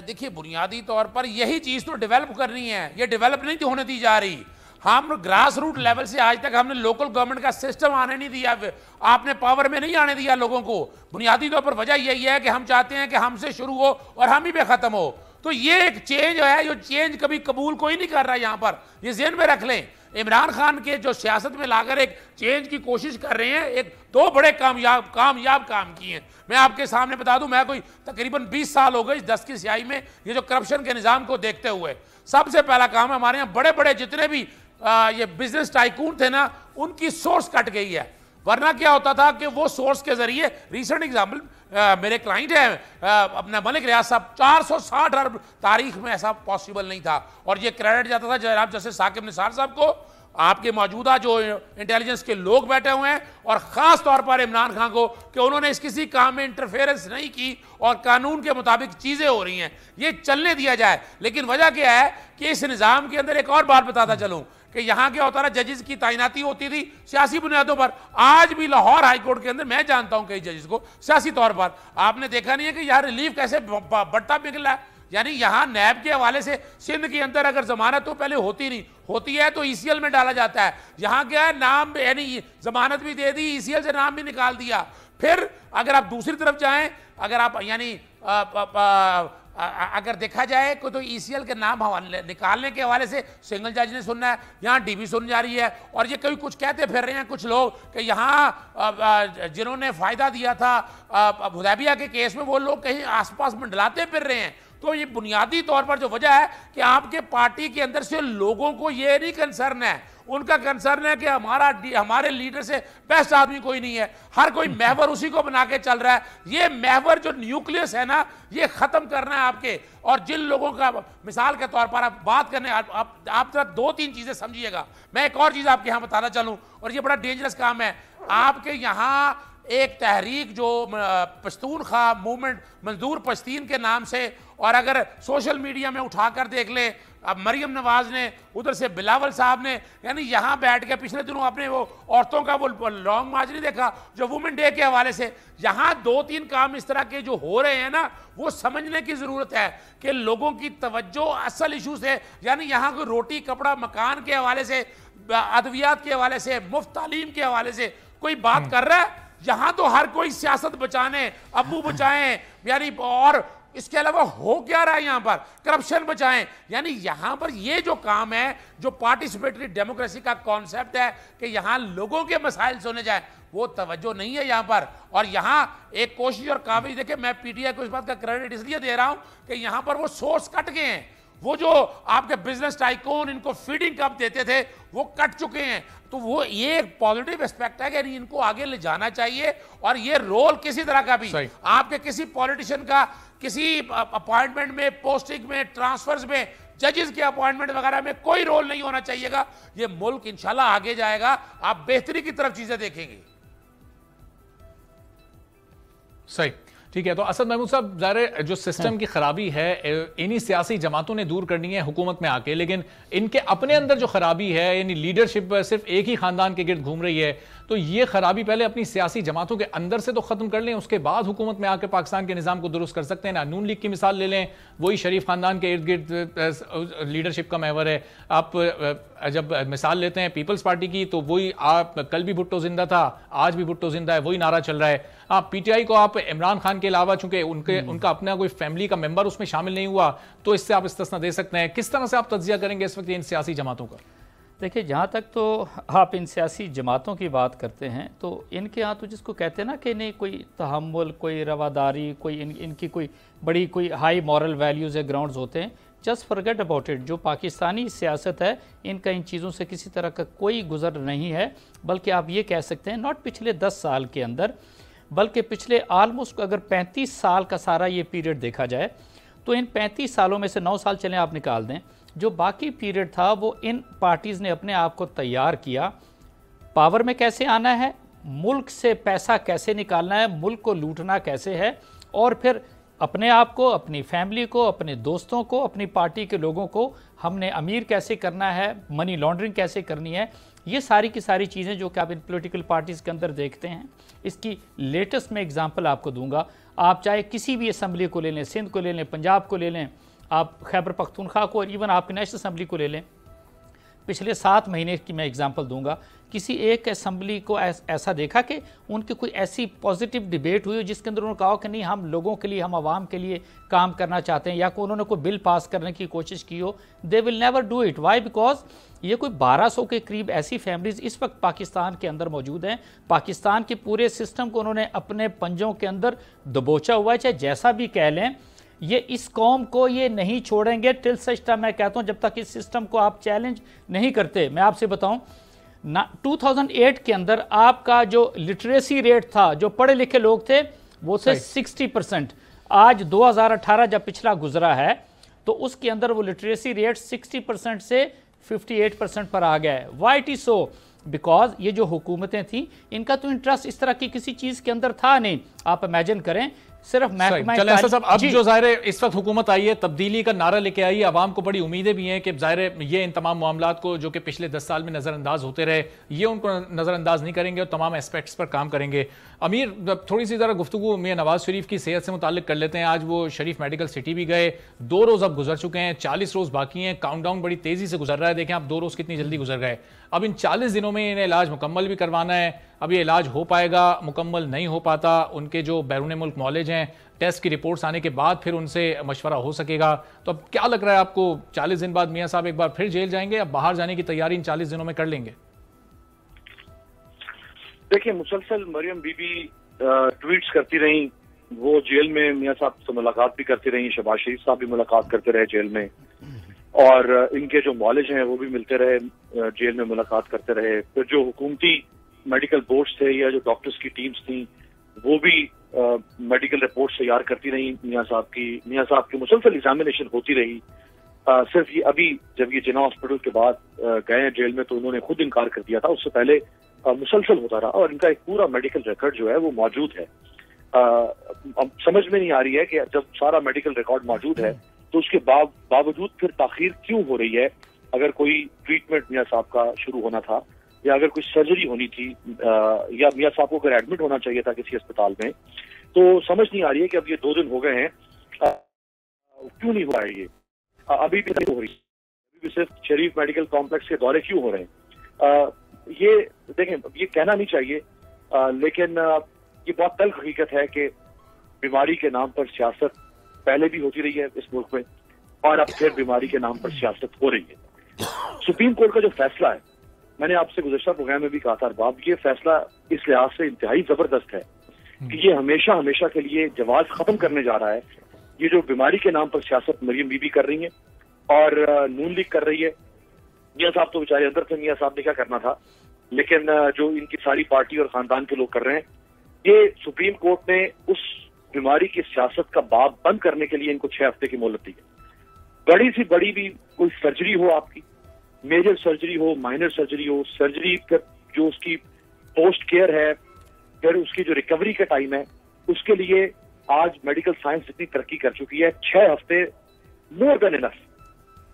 देखिए, बुनियादी तौर पर यही चीज तो डेवलप करनी है, ये डेवलप नहीं होने दी जा रही। हम ग्रास रूट लेवल से आज तक हमने लोकल गवर्नमेंट का सिस्टम आने नहीं दिया, आपने पावर में नहीं आने दिया लोगों को। बुनियादी तौर पर वजह यही है कि हम चाहते हैं कि हमसे शुरू हो और हम ही पे खत्म हो। तो ये एक चेंज है, जो चेंज कभी कबूल कोई नहीं कर रहा। यहाँ पर ये ज़हन में रख लें, इमरान खान के जो सियासत में लाकर एक चेंज की कोशिश कर रहे हैं, एक दो बड़े कामयाब काम किए हैं। मैं आपके सामने बता दूं, मैं कोई तकरीबन 20 साल हो गए इस 10 की स्याही में ये जो करप्शन के निज़ाम को देखते हुए। सबसे पहला काम है, हमारे यहाँ बड़े बड़े जितने भी ये बिजनेस टाइकून थे ना, उनकी सोर्स कट गई है। वरना क्या होता था कि वो सोर्स के जरिए, रिसेंट एग्जाम्पल मेरे क्लाइंट है अपना मलिक रियाज साहब, 460 अरब तारीख में ऐसा पॉसिबल नहीं था, और ये क्रेडिट जाता था जनाब जैसे साकिब निसार साहब को, आपके मौजूदा जो इंटेलिजेंस के लोग बैठे हुए हैं, और ख़ास तौर पर इमरान खान को कि उन्होंने इस किसी काम में इंटरफेरेंस नहीं की और कानून के मुताबिक चीज़ें हो रही हैं, ये चलने दिया जाए। लेकिन वजह क्या है कि इस निज़ाम के अंदर एक और बात बताता चलूँ कि यहाँ क्या होता था, जजेस की तैनाती होती थी सियासी बुनियादों पर। आज भी लाहौर हाई कोर्ट के अंदर मैं जानता हूँ कई जजेस को सियासी तौर पर। आपने देखा नहीं है कि यार रिलीफ कैसे बढ़ता निकला है। यानी यहाँ नैब के हवाले से सिंध के अंदर अगर जमानत तो पहले होती नहीं, होती है तो ECL में डाला जाता है। यहाँ क्या है, नाम यानी जमानत भी दे दी, ECL से नाम भी निकाल दिया। फिर अगर आप दूसरी तरफ जाएं, अगर आप यानी अगर देखा जाए को तो ECL के नाम निकालने के हवाले से सिंगल जज ने सुनना है, यहाँ DB सुन जा रही है, और ये कभी कुछ कहते फिर रहे हैं कुछ लोग कि यहाँ जिन्होंने फ़ायदा दिया था हुदैबिया के केस में, वो लोग कहीं आसपास मंडलाते फिर रहे हैं। तो ये बुनियादी तौर पर जो वजह है कि आपके पार्टी के अंदर से लोगों को ये नहीं कंसर्न है, उनका कंसर्न है कि हमारे लीडर से बेस्ट आदमी कोई नहीं है, हर कोई महवर उसी को बना के चल रहा है। ये महवर जो न्यूक्लियस है ना, ये ख़त्म करना है आपके। और जिन लोगों का मिसाल के तौर पर आप बात करने, आप जरा 2-3 चीज़ें समझिएगा। मैं एक और चीज़ आपके यहाँ बताना चलूँ, और ये बड़ा डेंजरस काम है। आपके यहाँ एक तहरीक जो पश्तूनख्वा मूवमेंट, मजदूर पश्तीन के नाम से, और अगर सोशल मीडिया में उठाकर देख लें, अब मरियम नवाज ने, उधर से बिलावल साहब ने, यानी यहाँ बैठ के पिछले दिनों आपने वो औरतों का वो लॉन्ग मार्च नहीं देखा जो वुमेन डे के हवाले से। यहाँ 2-3 काम इस तरह के जो हो रहे हैं ना, वो समझने की ज़रूरत है कि लोगों की तवज्जो असल इशू से, यानी यहाँ कोई रोटी कपड़ा मकान के हवाले से, अद्वियात के हवाले से, मुफ्त तालीम के हवाले से कोई बात कर रहा है। यहाँ तो हर कोई सियासत बचाने, अब्बू बचाएं, यानी और इसके अलावा हो क्या रहा है यहाँ पर, करप्शन बचाएं। यानी यहाँ पर ये जो काम है, जो पार्टिसिपेटरी डेमोक्रेसी का कॉन्सेप्ट है कि यहाँ लोगों के मसाइल सुने जाए, वो तवज्जो नहीं है यहाँ पर। और यहाँ एक कोशिश और काबिज, देखिए मैं PTI को इस बात का क्रेडिट इसलिए दे रहा हूँ कि यहाँ पर वो सोर्स कट गए हैं। वो जो आपके बिजनेस टाइकून इनको फीडिंग कब देते थे, वो कट चुके हैं। तो वो ये एक पॉजिटिव एस्पेक्ट है कि इनको आगे ले जाना चाहिए। और ये रोल किसी तरह का भी आपके किसी पॉलिटिशियन का किसी अपॉइंटमेंट में, पोस्टिंग में, ट्रांसफर्स में, जजेस के अपॉइंटमेंट वगैरह में कोई रोल नहीं होना चाहिएगा। ये मुल्क इंशाल्लाह आगे जाएगा, आप बेहतरी की तरफ चीजें देखेंगे। सही, ठीक है। तो असद महमूद साहब, ज़ाहिर जो सिस्टम की खराबी है इन्हीं सियासी जमातों ने दूर करनी है हुकूमत में आके, लेकिन इनके अपने अंदर जो खराबी है, यानी लीडरशिप सिर्फ एक ही खानदान के गिर्द घूम रही है, तो ये खराबी पहले अपनी सियासी जमातों के अंदर से तो खत्म कर लें, उसके बाद हुकूमत में आके पाकिस्तान के निज़ाम को दुरुस्त कर सकते हैं ना। नून लीग की मिसाल ले लें, वही शरीफ खानदान के इर्द गिर्द लीडरशिप का महवर है। आप जब मिसाल लेते हैं पीपल्स पार्टी की, तो वही आप कल भी भुट्टो जिंदा था, आज भी भुट्टो जिंदा है, वही नारा चल रहा है। आप पीटीआई को आप इमरान खान के अलावा चूंकि उनका अपना कोई फैमिली का मेंबर उसमें शामिल नहीं हुआ, तो इससे आप इस्तिस्ना दे सकते हैं। किस तरह से आप तज्जिया करेंगे इस वक्त इन सियासी जमातों का? देखिए, जहाँ तक तो आप इन सियासी जमातों की बात करते हैं, तो इनके यहाँ तो जिसको कहते हैं ना कि नहीं कोई तहम्मुल, कोई रवादारी, कोई इनकी कोई बड़ी कोई हाई मॉरल वैल्यूज़ या ग्राउंड्स होते हैं। Just forget about it. जो पाकिस्तानी सियासत है, इनका इन चीज़ों से किसी तरह का कोई गुजर नहीं है। बल्कि आप ये कह सकते हैं नॉट पिछले 10 साल के अंदर, बल्कि पिछले ऑलमोस्ट अगर 35 साल का सारा ये पीरियड देखा जाए, तो इन 35 सालों में से 9 साल चलें आप निकाल दें, जो बाकी पीरियड था वो इन पार्टीज़ ने अपने आप को तैयार किया। पावर में कैसे आना है, मुल्क से पैसा कैसे निकालना है, मुल्क को लूटना कैसे है, और फिर अपने आप को, अपनी फैमिली को, अपने दोस्तों को, अपनी पार्टी के लोगों को हमने अमीर कैसे करना है, मनी लॉन्ड्रिंग कैसे करनी है। ये सारी की सारी चीज़ें जो कि आप इन पॉलिटिकल पार्टीज़ के अंदर देखते हैं। इसकी लेटेस्ट मैं एग्जांपल आपको दूंगा। आप चाहे किसी भी असम्बली को ले लें, सिंध को ले लें, पंजाब को ले लें, आप खैबर पख्तूनख्वा को, और इवन आपकी नेशनल असम्बली को ले लें। पिछले 7 महीने की मैं एग्जांपल दूंगा। किसी एक असम्बली को ऐसा देखा कि उनकी कोई ऐसी पॉजिटिव डिबेट हुई जिसके अंदर उन्होंने कहा कि नहीं, हम लोगों के लिए, हम आवाम के लिए काम करना चाहते हैं, या कोई उन्होंने कोई बिल पास करने की कोशिश की हो। They will never do it. Why? Because ये कोई 1200 के करीब ऐसी फैमिलीज इस वक्त पाकिस्तान के अंदर मौजूद हैं। पाकिस्तान के पूरे सिस्टम को उन्होंने अपने पंजों के अंदर दबोचा हुआ है। चाहे जैसा भी कह लें, ये इस कौम को ये नहीं छोड़ेंगे टिल सच टाइम। मैं कहता हूं जब तक इस सिस्टम को आप चैलेंज नहीं करते। मैं आपसे बताऊं, 2008 के अंदर आपका जो लिटरेसी रेट था, जो पढ़े लिखे लोग थे, वो थे 60%। आज 2018 जब पिछला गुजरा है, तो उसके अंदर वो लिटरेसी रेट 60% से 58% पर आ गया है। Why it is so? Because ये जो हुकूमतें थी, इनका तो इंटरेस्ट इस तरह की किसी चीज़ के अंदर था नहीं। आप इमेजिन करें, सिर्फ चले ऐसा सब। अब जो ज़ाहिर है इस वक्त हुकूमत आई है, तब्दीली का नारा लेके आई है, आवाम को बड़ी उम्मीदें भी हैं कि ज़ाहिर है ये इन तमाम मामलात को जो कि पिछले 10 साल में नज़रअंदाज होते रहे, ये उनको नज़रअंदाज नहीं करेंगे और तमाम एस्पेक्ट्स पर काम करेंगे। अमीर, थोड़ी सी ज़रा गुफ्तगू मियां नवाज शरीफ की सेहत से मुताल्लिक कर लेते हैं। आज वो शरीफ मेडिकल सिटी भी गए, 2 रोज़ अब गुजर चुके हैं, 40 रोज़ बाकी हैं। काउंटडाउन बड़ी तेज़ी से गुजर रहा है। देखें आप, 2 रोज़ कितनी जल्दी गुजर गए। अब इन 40 दिनों में इन्हें इलाज मुकम्मल भी करवाना है। अब ये इलाज हो पाएगा, मुकम्मल नहीं हो पाता, उनके जो बैरून मुल्क मौलेज हैं, टेस्ट की रिपोर्ट्स आने के बाद फिर उनसे मशवरा हो सकेगा। तो अब क्या लग रहा है आपको, 40 दिन बाद मियां साहब एक बार फिर जेल जाएंगे, अब बाहर जाने की तैयारी इन 40 दिनों में कर लेंगे? देखिए, मुसलसल मरियम बीबी ट्वीट्स करती रही, वो जेल में मियां साहब से मुलाकात भी करती रही, शहबाज शरीफ साहब भी मुलाकात करते रहे जेल में, और इनके जो मौलिज हैं वो भी मिलते रहे, जेल में मुलाकात करते रहे। फिर जो हुकूमती मेडिकल बोर्ड्स थे या जो डॉक्टर्स की टीम्स थी, वो भी मेडिकल रिपोर्ट तैयार करती रही मियां साहब की मुसलसल एग्जामिनेशन होती रही। सिर्फ ये अभी जब ये जिना हॉस्पिटल के बाद गए हैं जेल में, तो उन्होंने खुद इनकार कर दिया था, उससे पहले मुसलसल होता रहा, और इनका एक पूरा मेडिकल रिकॉर्ड जो है वो मौजूद है। अब समझ में नहीं आ रही है कि जब सारा मेडिकल रिकॉर्ड मौजूद है, तो उसके बावजूद फिर ताखीर क्यों हो रही है। अगर कोई ट्रीटमेंट मियां साहब का शुरू होना था, या अगर कोई सर्जरी होनी थी, या मियां साहब को अगर एडमिट होना चाहिए था किसी अस्पताल में, तो समझ नहीं आ रही है कि अब ये 2 दिन हो गए हैं, क्यों नहीं हो रहा है ये, अभी भी नहीं हो रही, अभी भी सिर्फ शरीफ मेडिकल कॉम्प्लेक्स के दौरे क्यों हो रहे हैं। ये देखें, ये कहना नहीं चाहिए, लेकिन ये बहुत तल्ख हकीकत है कि बीमारी के नाम पर सियासत पहले भी होती रही है इस मुल्क में, और अब फिर बीमारी के नाम पर सियासत हो रही है। सुप्रीम कोर्ट का जो फैसला है, मैंने आपसे गुज़श्ता प्रोग्राम में भी कहा था अरबाब, ये फैसला इस लिहाज से इंतहाई जबरदस्त है कि ये हमेशा हमेशा के लिए जवाज खत्म करने जा रहा है। ये जो बीमारी के नाम पर सियासत मरियम बीबी कर रही है और नून लीग कर रही है, मियां साहब तो बेचारे अंदर थे, मियां साहब ने क्या करना था, लेकिन जो इनकी सारी पार्टी और खानदान के लोग कर रहे हैं, ये सुप्रीम कोर्ट ने उस बीमारी की सियासत का बाब बंद करने के लिए इनको 6 हफ्ते की मोहलत दी है। बड़ी सी बड़ी भी कोई सर्जरी हो, आपकी मेजर सर्जरी हो, माइनर सर्जरी हो, सर्जरी का जो उसकी पोस्ट केयर है, फिर उसकी जो रिकवरी का टाइम है, उसके लिए आज मेडिकल साइंस इतनी तरक्की कर चुकी है, 6 हफ्ते मोर देन इनफ,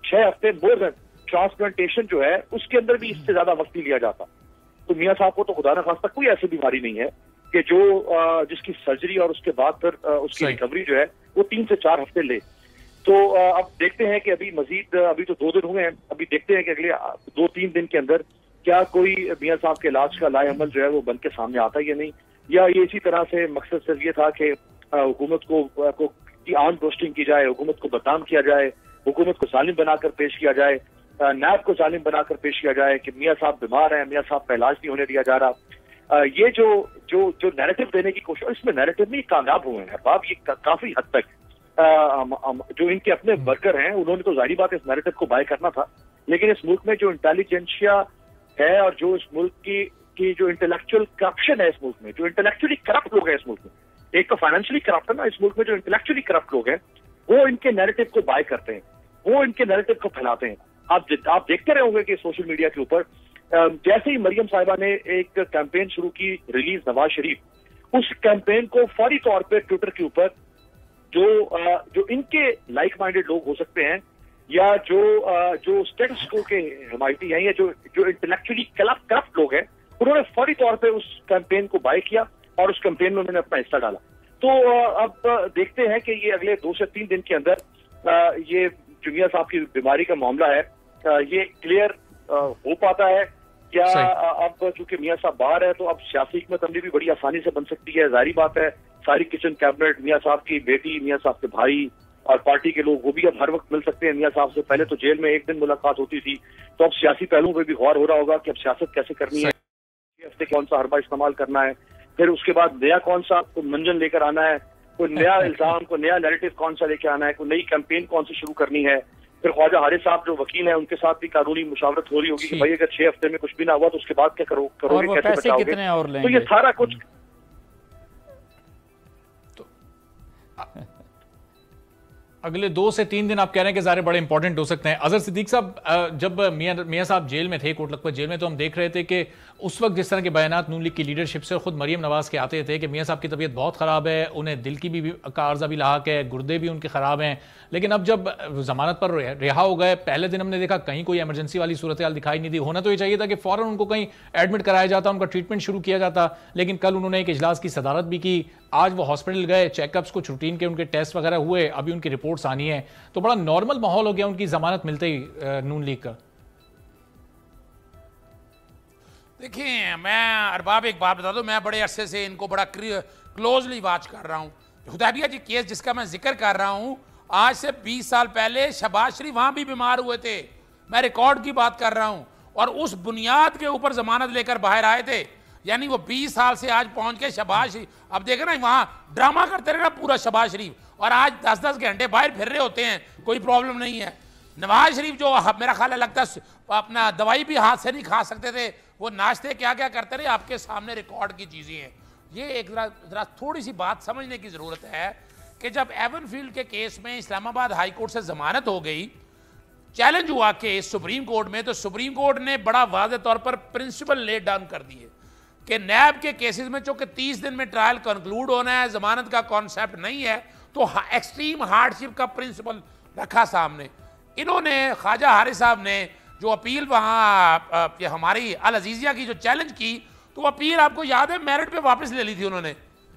6 हफ्ते मोर देन। ट्रांसप्लांटेशन जो है उसके अंदर भी इससे ज्यादा वक्त नहीं लिया जाता। तो मियां साहब को तो खुदा न खास्ता कोई ऐसी बीमारी नहीं है कि जो जिसकी सर्जरी और उसके बाद फिर उसकी रिकवरी जो है वो 3 से 4 हफ्ते ले। तो अब देखते हैं कि अभी मजीद अभी तो 2 दिन हुए हैं, अभी देखते हैं कि अगले 2-3 दिन के अंदर क्या कोई मियां साहब के इलाज का लाएअमल जो है वो बन के सामने आता है या नहीं, या ये इसी तरह से मकसद सिर्फ ये था कि हुकूमत को की आन रोस्टिंग की जाए, हुकूमत को बदनाम किया जाए, हुकूमत को जालिम बनाकर पेश किया जाए, नैब को जालिम बनाकर पेश किया जाए कि मियां साहब बीमार हैं, मियां साहब का इलाज नहीं होने दिया जा रहा। ये जो नैरेटिव देने की कोशिश, इसमें नैरेटिव में कामयाब हुए हैं अब ये काफी हद तक। जो इनके अपने वर्कर हैं उन्होंने तो जाहिर बात है इस नैरेटिव को बाय करना था, लेकिन इस मुल्क में जो इंटेलिजेंशिया है और जो इस मुल्क की जो इंटेलेक्चुअल करप्शन है इस मुल्क में, जो इंटेलेक्चुअली करप्ट लोग हैं इस मुल्क में, एक तो फाइनेंशियली करप्ट है ना, इस मुल्क में जो इंटेलेक्चुअली करप्ट लोग हैं वो इनके नैरेटिव को बाय करते हैं, वो इनके नैरेटिव को फैलाते हैं। आप देखते रहे होंगे कि सोशल मीडिया के ऊपर जैसे ही मरियम साहिबा ने एक कैंपेन शुरू की रिलीज नवाज शरीफ, उस कैंपेन को फौरी तौर पर ट्विटर के ऊपर जो इनके लाइक माइंडेड लोग हो सकते हैं या जो स्टेटस को के हिमायती हैं या जो इंटेलेक्चुअली करप्ट लोग हैं, उन्होंने फौरी तौर पे उस कैंपेन को बाय किया और उस कैंपेन में उन्होंने अपना हिस्सा डाला। तो अब देखते हैं कि ये अगले 2 से 3 दिन के अंदर ये जो मियां साहब की बीमारी का मामला है ये क्लियर हो पाता है क्या। अब चूंकि मियां साहब बाहर है तो अब सियासी हिकमत अमली भी बड़ी आसानी से बन सकती है। जाहिर बात है सारी किचन कैबिनेट, मियां साहब की बेटी, मियां साहब के भाई और पार्टी के लोग वो भी अब हर वक्त मिल सकते हैं मियां साहब से। पहले तो जेल में एक दिन मुलाकात होती थी, तो अब सियासी पहलुओं पे भी गौर हो रहा होगा कि अब सियासत कैसे करनी है, हफ्ते कौन सा हरबा इस्तेमाल करना है, फिर उसके बाद नया कौन सा मंजन लेकर आना है, कोई नया इल्जाम, कोई नया नैरेटिव कौन सा लेकर आना है, कोई नई कैंपेन कौन सी शुरू करनी है। फिर ख्वाजा हारिस साहब जो वकील हैं उनके साथ भी कानूनी मुशावरत हो रही होगी कि भाई अगर 6 हफ्ते में कुछ भी ना हुआ तो उसके बाद क्या करोगे, कैसे बचाओगे। तो ये सारा कुछ अगले 2 से 3 दिन आप कह रहे हैं कि ज़ाहिर बड़े इंपॉर्टेंट हो सकते हैं। अजहर सिद्दीक साहब, जब मियां साहब जेल में थे, कोट लखपत जेल में, तो हम देख रहे थे कि उस वक्त जिस तरह के बयानात नून लीग की लीडरशिप से खुद मरियम नवाज के आते थे कि मियां साहब की तबीयत बहुत ख़राब है, उन्हें दिल की भी आर्जा भी लाक है, गुर्दे भी उनके ख़राब हैं, लेकिन अब जब जमानत पर रिहा हो गए, पहले दिन हमने देखा कहीं कोई इमरजेंसी वाली सूरत हाल दिखाई नहीं दी। होना तो ये चाहिए था कि फ़ौरन उनको कहीं एडमिट कराया जाता, उनका ट्रीटमेंट शुरू किया जाता, लेकिन कल उन्होंने एक इजलास की सदारत भी की, आज वो हॉस्पिटल गए, चेकअप्स, कुछ रूटीन के उनके टेस्ट वगैरह हुए, अभी उनकी रिपोर्ट्स आनी है, तो बड़ा नॉर्मल माहौल हो गया उनकी जमानत मिलते ही नून लीग का। देखिए, मैं अरबाब एक बात बता दूं, मैं बड़े अरसे से इनको बड़ा क्लोजली वॉच कर रहा हूं। हुदैबिया जी केस जिसका मैं जिक्र कर रहा हूं, आज से 20 साल पहले शहबाज शरीफ वहां भी बीमार हुए थे, मैं रिकॉर्ड की बात कर रहा हूं, और उस बुनियाद के ऊपर जमानत लेकर बाहर आए थे। यानी वो 20 साल से आज पहुंच के शहबाज शरीफ, अब देखे ना वहां ड्रामा करते रहे ना पूरा शहबाज शरीफ, और आज 10-10 घंटे बाहर फिर रहे होते हैं, कोई प्रॉब्लम नहीं है। नवाज शरीफ जो मेरा ख्याल है लगता है अपना दवाई भी हाथ से नहीं खा सकते थे, वो नाश्ते क्या क्या करते रहे, आपके सामने रिकॉर्ड की चीज़ें हैं। ये एक जरा थोड़ी सी बात समझने की ज़रूरत है कि जब एवनफील्ड के केस में इस्लामाबाद हाई कोर्ट से ज़मानत हो गई, चैलेंज हुआ केस सुप्रीम कोर्ट में, तो सुप्रीम कोर्ट ने बड़ा वाज़ेह तौर पर प्रिंसिपल ले डाउन कर दिए कि नैब के केसेस में चूंकि 30 दिन में ट्रायल कंक्लूड होना है, जमानत का कॉन्सेप्ट नहीं है, तो एक्सट्रीम हार्डशिप का प्रिंसिपल रखा सामने। इन्होंने ख्वाजा हारिस साहब ने जो अपील वहाँ हमारी अल अजीजिया की जो चैलेंज की, तो अपील आपको याद है मेरिट पे वापस ले ली थी उन्होंने।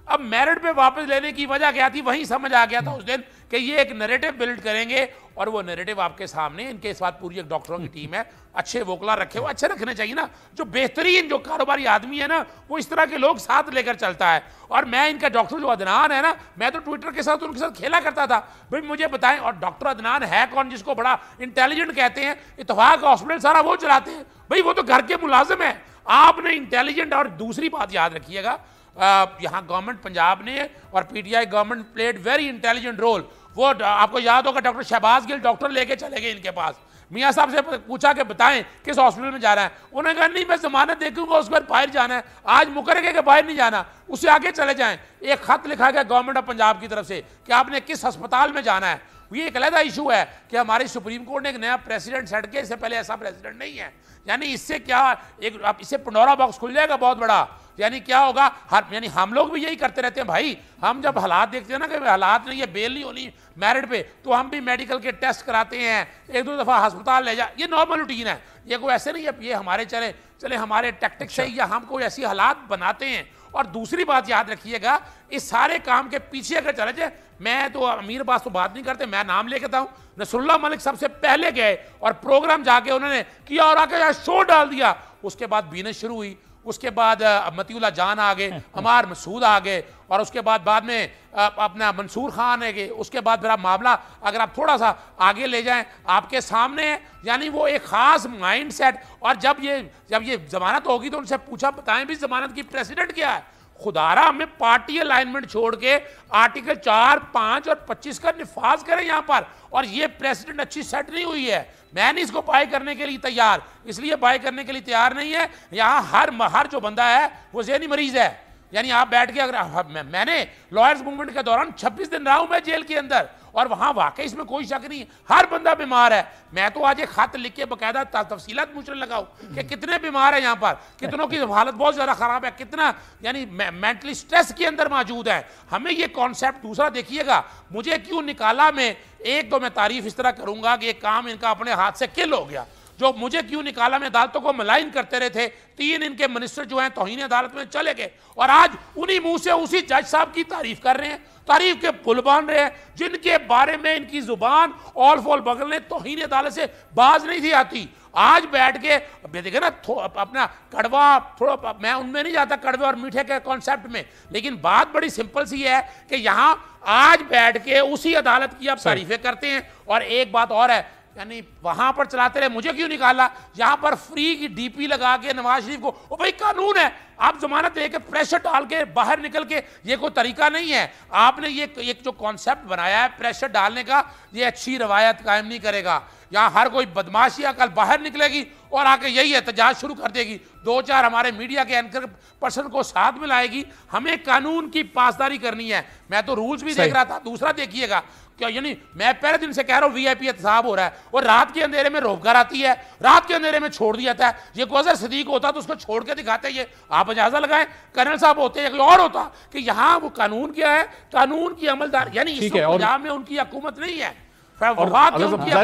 अब मेरिट पे वापस लेने की वजह क्या थी, वहीं समझ आ गया था उस दिन कि ये एक नैरेटिव बिल्ड करेंगे, और वो नैरेटिव आपके सामने, इनके इस बात पूरी एक डॉक्टरों की टीम है, अच्छे वोकला रखे, वो अच्छे रखने चाहिए ना, जो बेहतरीन जो कारोबारी आदमी है ना, वो इस तरह के लोग साथ लेकर चलता है। और मैं इनका डॉक्टर जो अदनान है ना, मैं तो ट्विटर के साथ उनके साथ खेला करता था, भाई मुझे बताएं, और डॉक्टर अदनान है कौन जिसको बड़ा इंटेलिजेंट कहते हैं, इत्तेफाक हॉस्पिटल सारा वो चलाते हैं, भाई वो तो घर के मुलाजिम है। आपने इंटेलिजेंट, और दूसरी बात याद रखिएगा, यहाँ गवर्नमेंट पंजाब ने और PTI government played very intelligent role. वो आपको याद होगा डॉक्टर शहबाज गिल डॉक्टर लेके चले गए इनके पास, मियां साहब से पूछा कि बताएं किस हॉस्पिटल में जा रहा है, उन्होंने कहा नहीं मैं जमानत देखूंगा, उस पर बाहर जाना है, आज मुकर गए कि बाहर नहीं जाना, उससे आगे चले जाएं। एक खत लिखा गया गवर्नमेंट ऑफ पंजाब की तरफ से कि आपने किस अस्पताल में जाना है। ये एक अलग इशू है कि हमारी सुप्रीम कोर्ट ने एक नया प्रेसिडेंट सेट किया, इससे पहले ऐसा प्रेसिडेंट नहीं है। यानी इससे क्या एक इससे पंडोरा बॉक्स खुल जाएगा बहुत बड़ा। यानी क्या होगा, यानी हम लोग भी यही करते रहते हैं भाई, हम जब हालात देखते हैं ना कि हालात नहीं है, बेल नहीं होनी मेरिट पे, तो हम भी मेडिकल के टेस्ट कराते हैं, 1-2 दफ़ा अस्पताल ले जा, ये नॉर्मल रूटीन है। ये कोई ऐसे नहीं है ये हमारे चले हमारे टैक्टिक्स है, या हम कोई ऐसी हालात बनाते हैं और दूसरी बात याद रखिएगा, इस सारे काम के पीछे अगर चले जाए, मैं तो अमीर अब्बास तो बात नहीं करते, मैं नाम लेके आता हूं, नसरुल्लाह मलिक सबसे पहले गए और प्रोग्राम जाके उन्होंने किया और आके यहाँ शो डाल दिया। उसके बाद बीनत शुरू हुई, उसके बाद मतीउल्लाह जान आ गए, अमार मसूद आ गए, और उसके बाद में अपना मंसूर खान है गए। उसके बाद फिर आप मामला अगर आप थोड़ा सा आगे ले जाएं, आपके सामने है, यानी वो एक खास माइंड सेट। और जब ये जमानत होगी तो उनसे पूछा, बताएं भी जमानत की प्रेसिडेंट क्या है। खुदारा हमें पार्टी अलाइनमेंट छोड़ के आर्टिकल 4, 5 और 25 का निफाज करें यहाँ पर, और ये प्रेसिडेंट अच्छी सेट नहीं हुई है। मैं नहीं इसको बाय करने के लिए तैयार, इसलिए बाय करने के लिए तैयार नहीं है। यहाँ हर जो बंदा है वो ज़हनी मरीज है। यानी आप बैठ के अगर मैंने लॉयर्स मूवमेंट के दौरान 26 दिन रहा हूं मैं जेल के अंदर, और वहां वाकई इसमें कोई शक नहीं है, हर बंदा बीमार है। मैं तो आज एक खत लिख के बकायदा तफसीलात पूछने लगाऊं कि कितने बीमार है यहाँ पर, कितनों की हालत बहुत ज्यादा खराब है, कितना यानी मेंटली स्ट्रेस के अंदर मौजूद है। हमें ये कॉन्सेप्ट दूसरा देखिएगा, मुझे क्यों निकाला में एक दो मैं तारीफ इस तरह करूंगा कि एक काम इनका अपने हाथ से किल हो गया। जो मुझे क्यों निकाला में अदालतों को मलाइन करते रहे थे, 3 इनके मिनिस्टर जो हैं तौहीन अदालत में चले गए, और आज उन्हीं मुंह से उसी जज साहब की तारीफ कर रहे हैं, तारीफ के पुल बांध रहे हैं, जिनके बारे में इनकी जुबान ऑल फॉल बगल ने तौहीन अदालत से बाज नहीं थी आती। आज बैठ के देखे ना अपना कड़वा, थोड़ा मैं उनमें नहीं जाता कड़वे और मीठे के कॉन्सेप्ट में, लेकिन बात बड़ी सिंपल सी है कि यहां आज बैठ के उसी अदालत की आप तारीफें करते हैं। और एक बात और है, यानी वहां पर चलाते रहे, मुझे क्यों निकाला, यहां पर फ्री की डीपी लगा के नवाज शरीफ को, ओ भाई कानून है, आप जमानत लेके प्रेशर डाल के बाहर निकल के, ये कोई तरीका नहीं है। आपने ये एक जो कॉन्सेप्ट बनाया है प्रेशर डालने का, ये अच्छी रवायत कायम नहीं करेगा। यहाँ हर कोई बदमाशियां कल बाहर निकलेगी और आके यही एहतजाज शुरू कर देगी, 2-4 हमारे मीडिया के एंकर पर्सन को साथ में लाएगी। हमें कानून की पासदारी करनी है। मैं तो रूल्स भी देख रहा था। दूसरा देखिएगा, क्या यानी मैं पहले दिन से कह रहा हूँ वीआईपी एहतसाब हो रहा है, और रात के अंधेरे में रोककर आती है, रात के अंधेरे में छोड़ दिया जाता है। ये कोई सदीक होता तो उसको छोड़ के दिखाते, ये आप इजाज़त लगाएं, कर्नल साहब होते या कोई और होता, कि यहाँ वो कानून क्या है, कानून की अमलदार, यानी इस पंजाब में उनकी हुकूमत नहीं है। और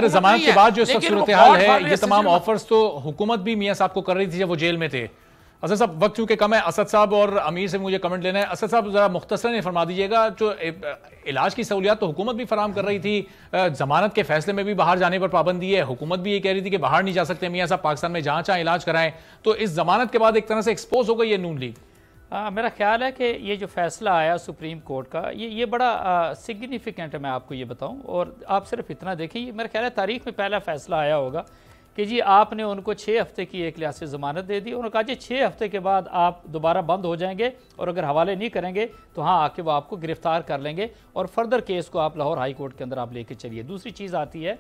जमानत के बाद जो इस वक्त सूरत हाल है, ये तमाम ऑफर्स तो हुकूमत भी मियां साहब को कर रही थी जब वो जेल में थे। असद साहब, वक्त चूंकि कम है, असद साहब और अमीर से मुझे कमेंट लेना है। असद साहब जरा मुख्तसरन फरमा दीजिएगा, जो इलाज की सहूलियात तो हुकूमत भी फराम कर रही थी, जमानत के फैसले में भी बाहर जाने पर पाबंदी है, हुकूमत भी ये कह रही थी कि बाहर नहीं जा सकते मियां साहब, पाकिस्तान में जहां चाहें इलाज कराएं, तो इस जमानत के बाद एक तरह से एक्सपोज हो गई है नून लीग। मेरा ख्याल है कि ये जो फैसला आया सुप्रीम कोर्ट का, ये बड़ा सिग्निफिकेंट है, मैं आपको ये बताऊं। और आप सिर्फ इतना देखें, ये मेरा ख्याल है तारीख में पहला फैसला आया होगा कि जी आपने उनको 6 हफ्ते की एक लिहाज से ज़मानत दे दी, उन्होंने कहा जी 6 हफ्ते के बाद आप दोबारा बंद हो जाएंगे, और अगर हवाले नहीं करेंगे तो हाँ आके वो आपको गिरफ्तार कर लेंगे, और फर्दर केस को आप लाहौर हाई कोर्ट के अंदर आप लेके चलिए। दूसरी चीज़ आती है,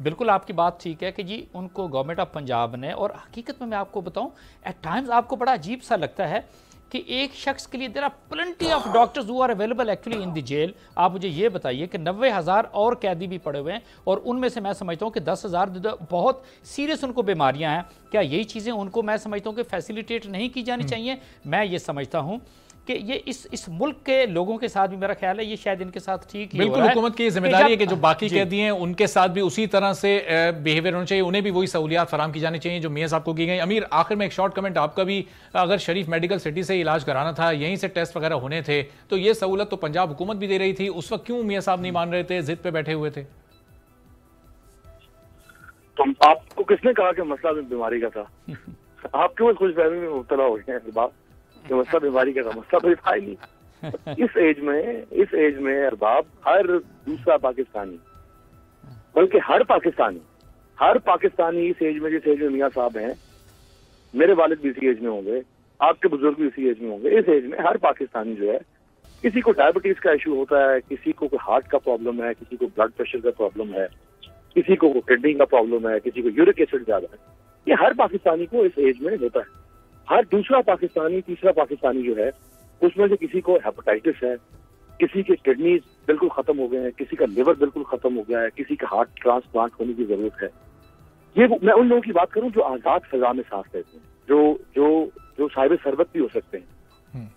बिल्कुल आपकी बात ठीक है कि जी उनको गवर्नमेंट ऑफ पंजाब ने, और हकीकत में मैं आपको बताऊँ एट टाइम्स आपको बड़ा अजीब सा लगता है कि एक शख्स के लिए there are plenty of doctors who are available actually in the jail. आप मुझे ये बताइए कि 90,000 और कैदी भी पड़े हुए हैं, और उनमें से मैं समझता हूँ कि 10,000 बहुत सीरियस उनको बीमारियां हैं। क्या यही चीज़ें उनको मैं समझता हूँ कि फैसिलिटेट नहीं की जानी चाहिए? मैं ये समझता हूँ कि ये इस मुल्क के लोगों के साथ भी मेरा ख्याल है ये शायद इनके साथ ठीक ही बिल्कुल हुकूमत की जिम्मेदारी है कि जो बाकी कैदी हैं उनके साथ भी उसी तरह से बिहेवियर होना चाहिए, उन्हें भी वही सहूलियात फराम की जानी चाहिए जो मियां साहब को की गई। अमीर, आखिर में एक शॉर्ट कमेंट आपका भी, अगर शरीफ मेडिकल सिटी से इलाज कराना था, यहीं से टेस्ट वगैरह होने थे, तो ये सहूलत तो पंजाब हुकूमत भी दे रही थी, उस वक्त क्यों मियां साहब नहीं मान रहे थे, जिद पे बैठे हुए थे? तो आपको किसने कहा कि मसला बीमारी का था? आप क्यों खुशफहमी में मुब्तला हो गए हैं? बात मसला बीमारी का था, मसला कोई था ही नहीं। इस एज में अरबाब, हर दूसरा पाकिस्तानी, बल्कि हर पाकिस्तानी इस एज में, जिस एज में मियां साहब हैं, मेरे वालिद भी इसी एज में होंगे, आपके बुजुर्ग भी इसी एज में होंगे, इस एज में हर पाकिस्तानी जो है, किसी को डायबिटीज का इशू होता है, किसी को हार्ट का प्रॉब्लम है, किसी को ब्लड प्रेशर का प्रॉब्लम है, किसी को किडनी का प्रॉब्लम है, किसी को यूरिक एसिड ज्यादा है। ये हर पाकिस्तानी को इस एज में होता है। हर दूसरा पाकिस्तानी, तीसरा पाकिस्तानी जो है, उसमें से किसी को हेपेटाइटिस है, किसी के किडनीज बिल्कुल खत्म हो गए हैं, किसी का लिवर बिल्कुल खत्म हो गया है, किसी का हार्ट ट्रांसप्लांट होने की जरूरत है। ये मैं उन लोगों की बात करूं जो आजाद फजा में सांस लेते हैं, जो साहिब सरबत भी हो सकते हैं,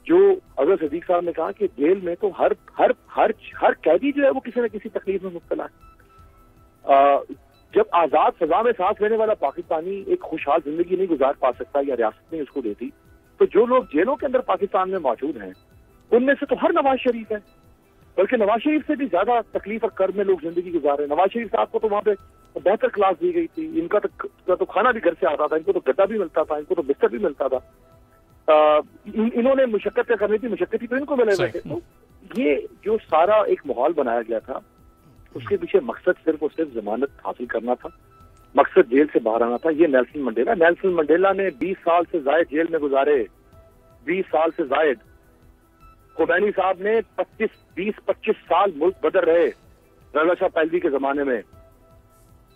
जो अगर सदीक साहब ने कहा कि जेल में तो हर कैदी जो है वो किसी न किसी तकलीफ में मुब्तला है। जब आजाद फजा में सांस लेने वाला पाकिस्तानी एक खुशहाल जिंदगी नहीं गुजार पा सकता, या रियासत नहीं उसको देती, तो जो लोग जेलों के अंदर पाकिस्तान में मौजूद हैं उनमें से तो हर नवाज शरीफ है, बल्कि नवाज शरीफ से भी ज्यादा तकलीफ और कर्ब में लोग जिंदगी गुजार रहे हैं। नवाज शरीफ साहब को तो वहाँ पे बेहतर क्लास दी गई थी, इनका तो खाना भी घर से आता था, इनको तो गद्दा भी मिलता था, इनको तो बिस्तर भी मिलता था। इन्होंने मुशक्कत करनी थी, मुशक्कत ही तो इनको मिले हुए थे। तो ये जो सारा एक माहौल बनाया गया था उसके पीछे मकसद सिर्फ और सिर्फ जमानत हासिल करना था, मकसद जेल से बाहर आना था। ये नेल्सन मंडेला ने 20 साल से जायद जेल में गुजारे, 20 साल से जायद। खुमैनी साहब ने 20-25 साल मुल्क बदल रहे रजा शाह पहलवी के जमाने में।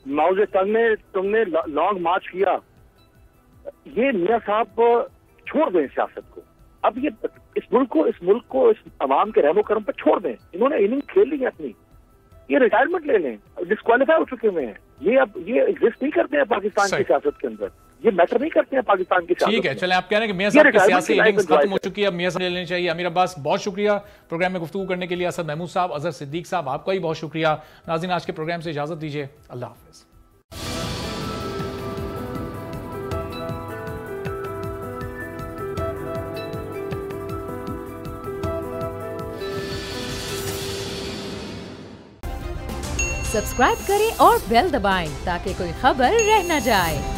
माओ जे तंग ने तुमने लॉन्ग मार्च किया। ये मियां साहब छोड़ दें सियासत को, अब ये इस मुल्क को इस अवाम के रहमो करम पर छोड़ दें। इन्होंने इनिंग खेल ली है अपनी, ये रिटायरमेंट ले लें, डिस्क्वालीफाई हो चुके हुए हैं। ये एग्जिस्ट नहीं करते हैं पाकिस्तान की सियासत के अंदर, ये मैटर नहीं करते हैं पाकिस्तान की सियासत। ठीक है, चले आप कह रहे हैं कि मियां साहब की सियासी इनिंग्स खत्म हो चुकी है, अब मियां साहब ले लेनी चाहिए। अमीर अब्बास, बहुत शुक्रिया प्रोग्राम में गुफ्तगू करने के लिए। असद महमूद साहब, अजहर सिद्दीक साहब, आपका ही बहुत शुक्रिया। नाज़रीन, आज के प्रोग्राम से इजाजत दीजिए, अल्लाह हाफिज। सब्सक्राइब करें और बेल दबाएं ताकि कोई खबर रह न जाए।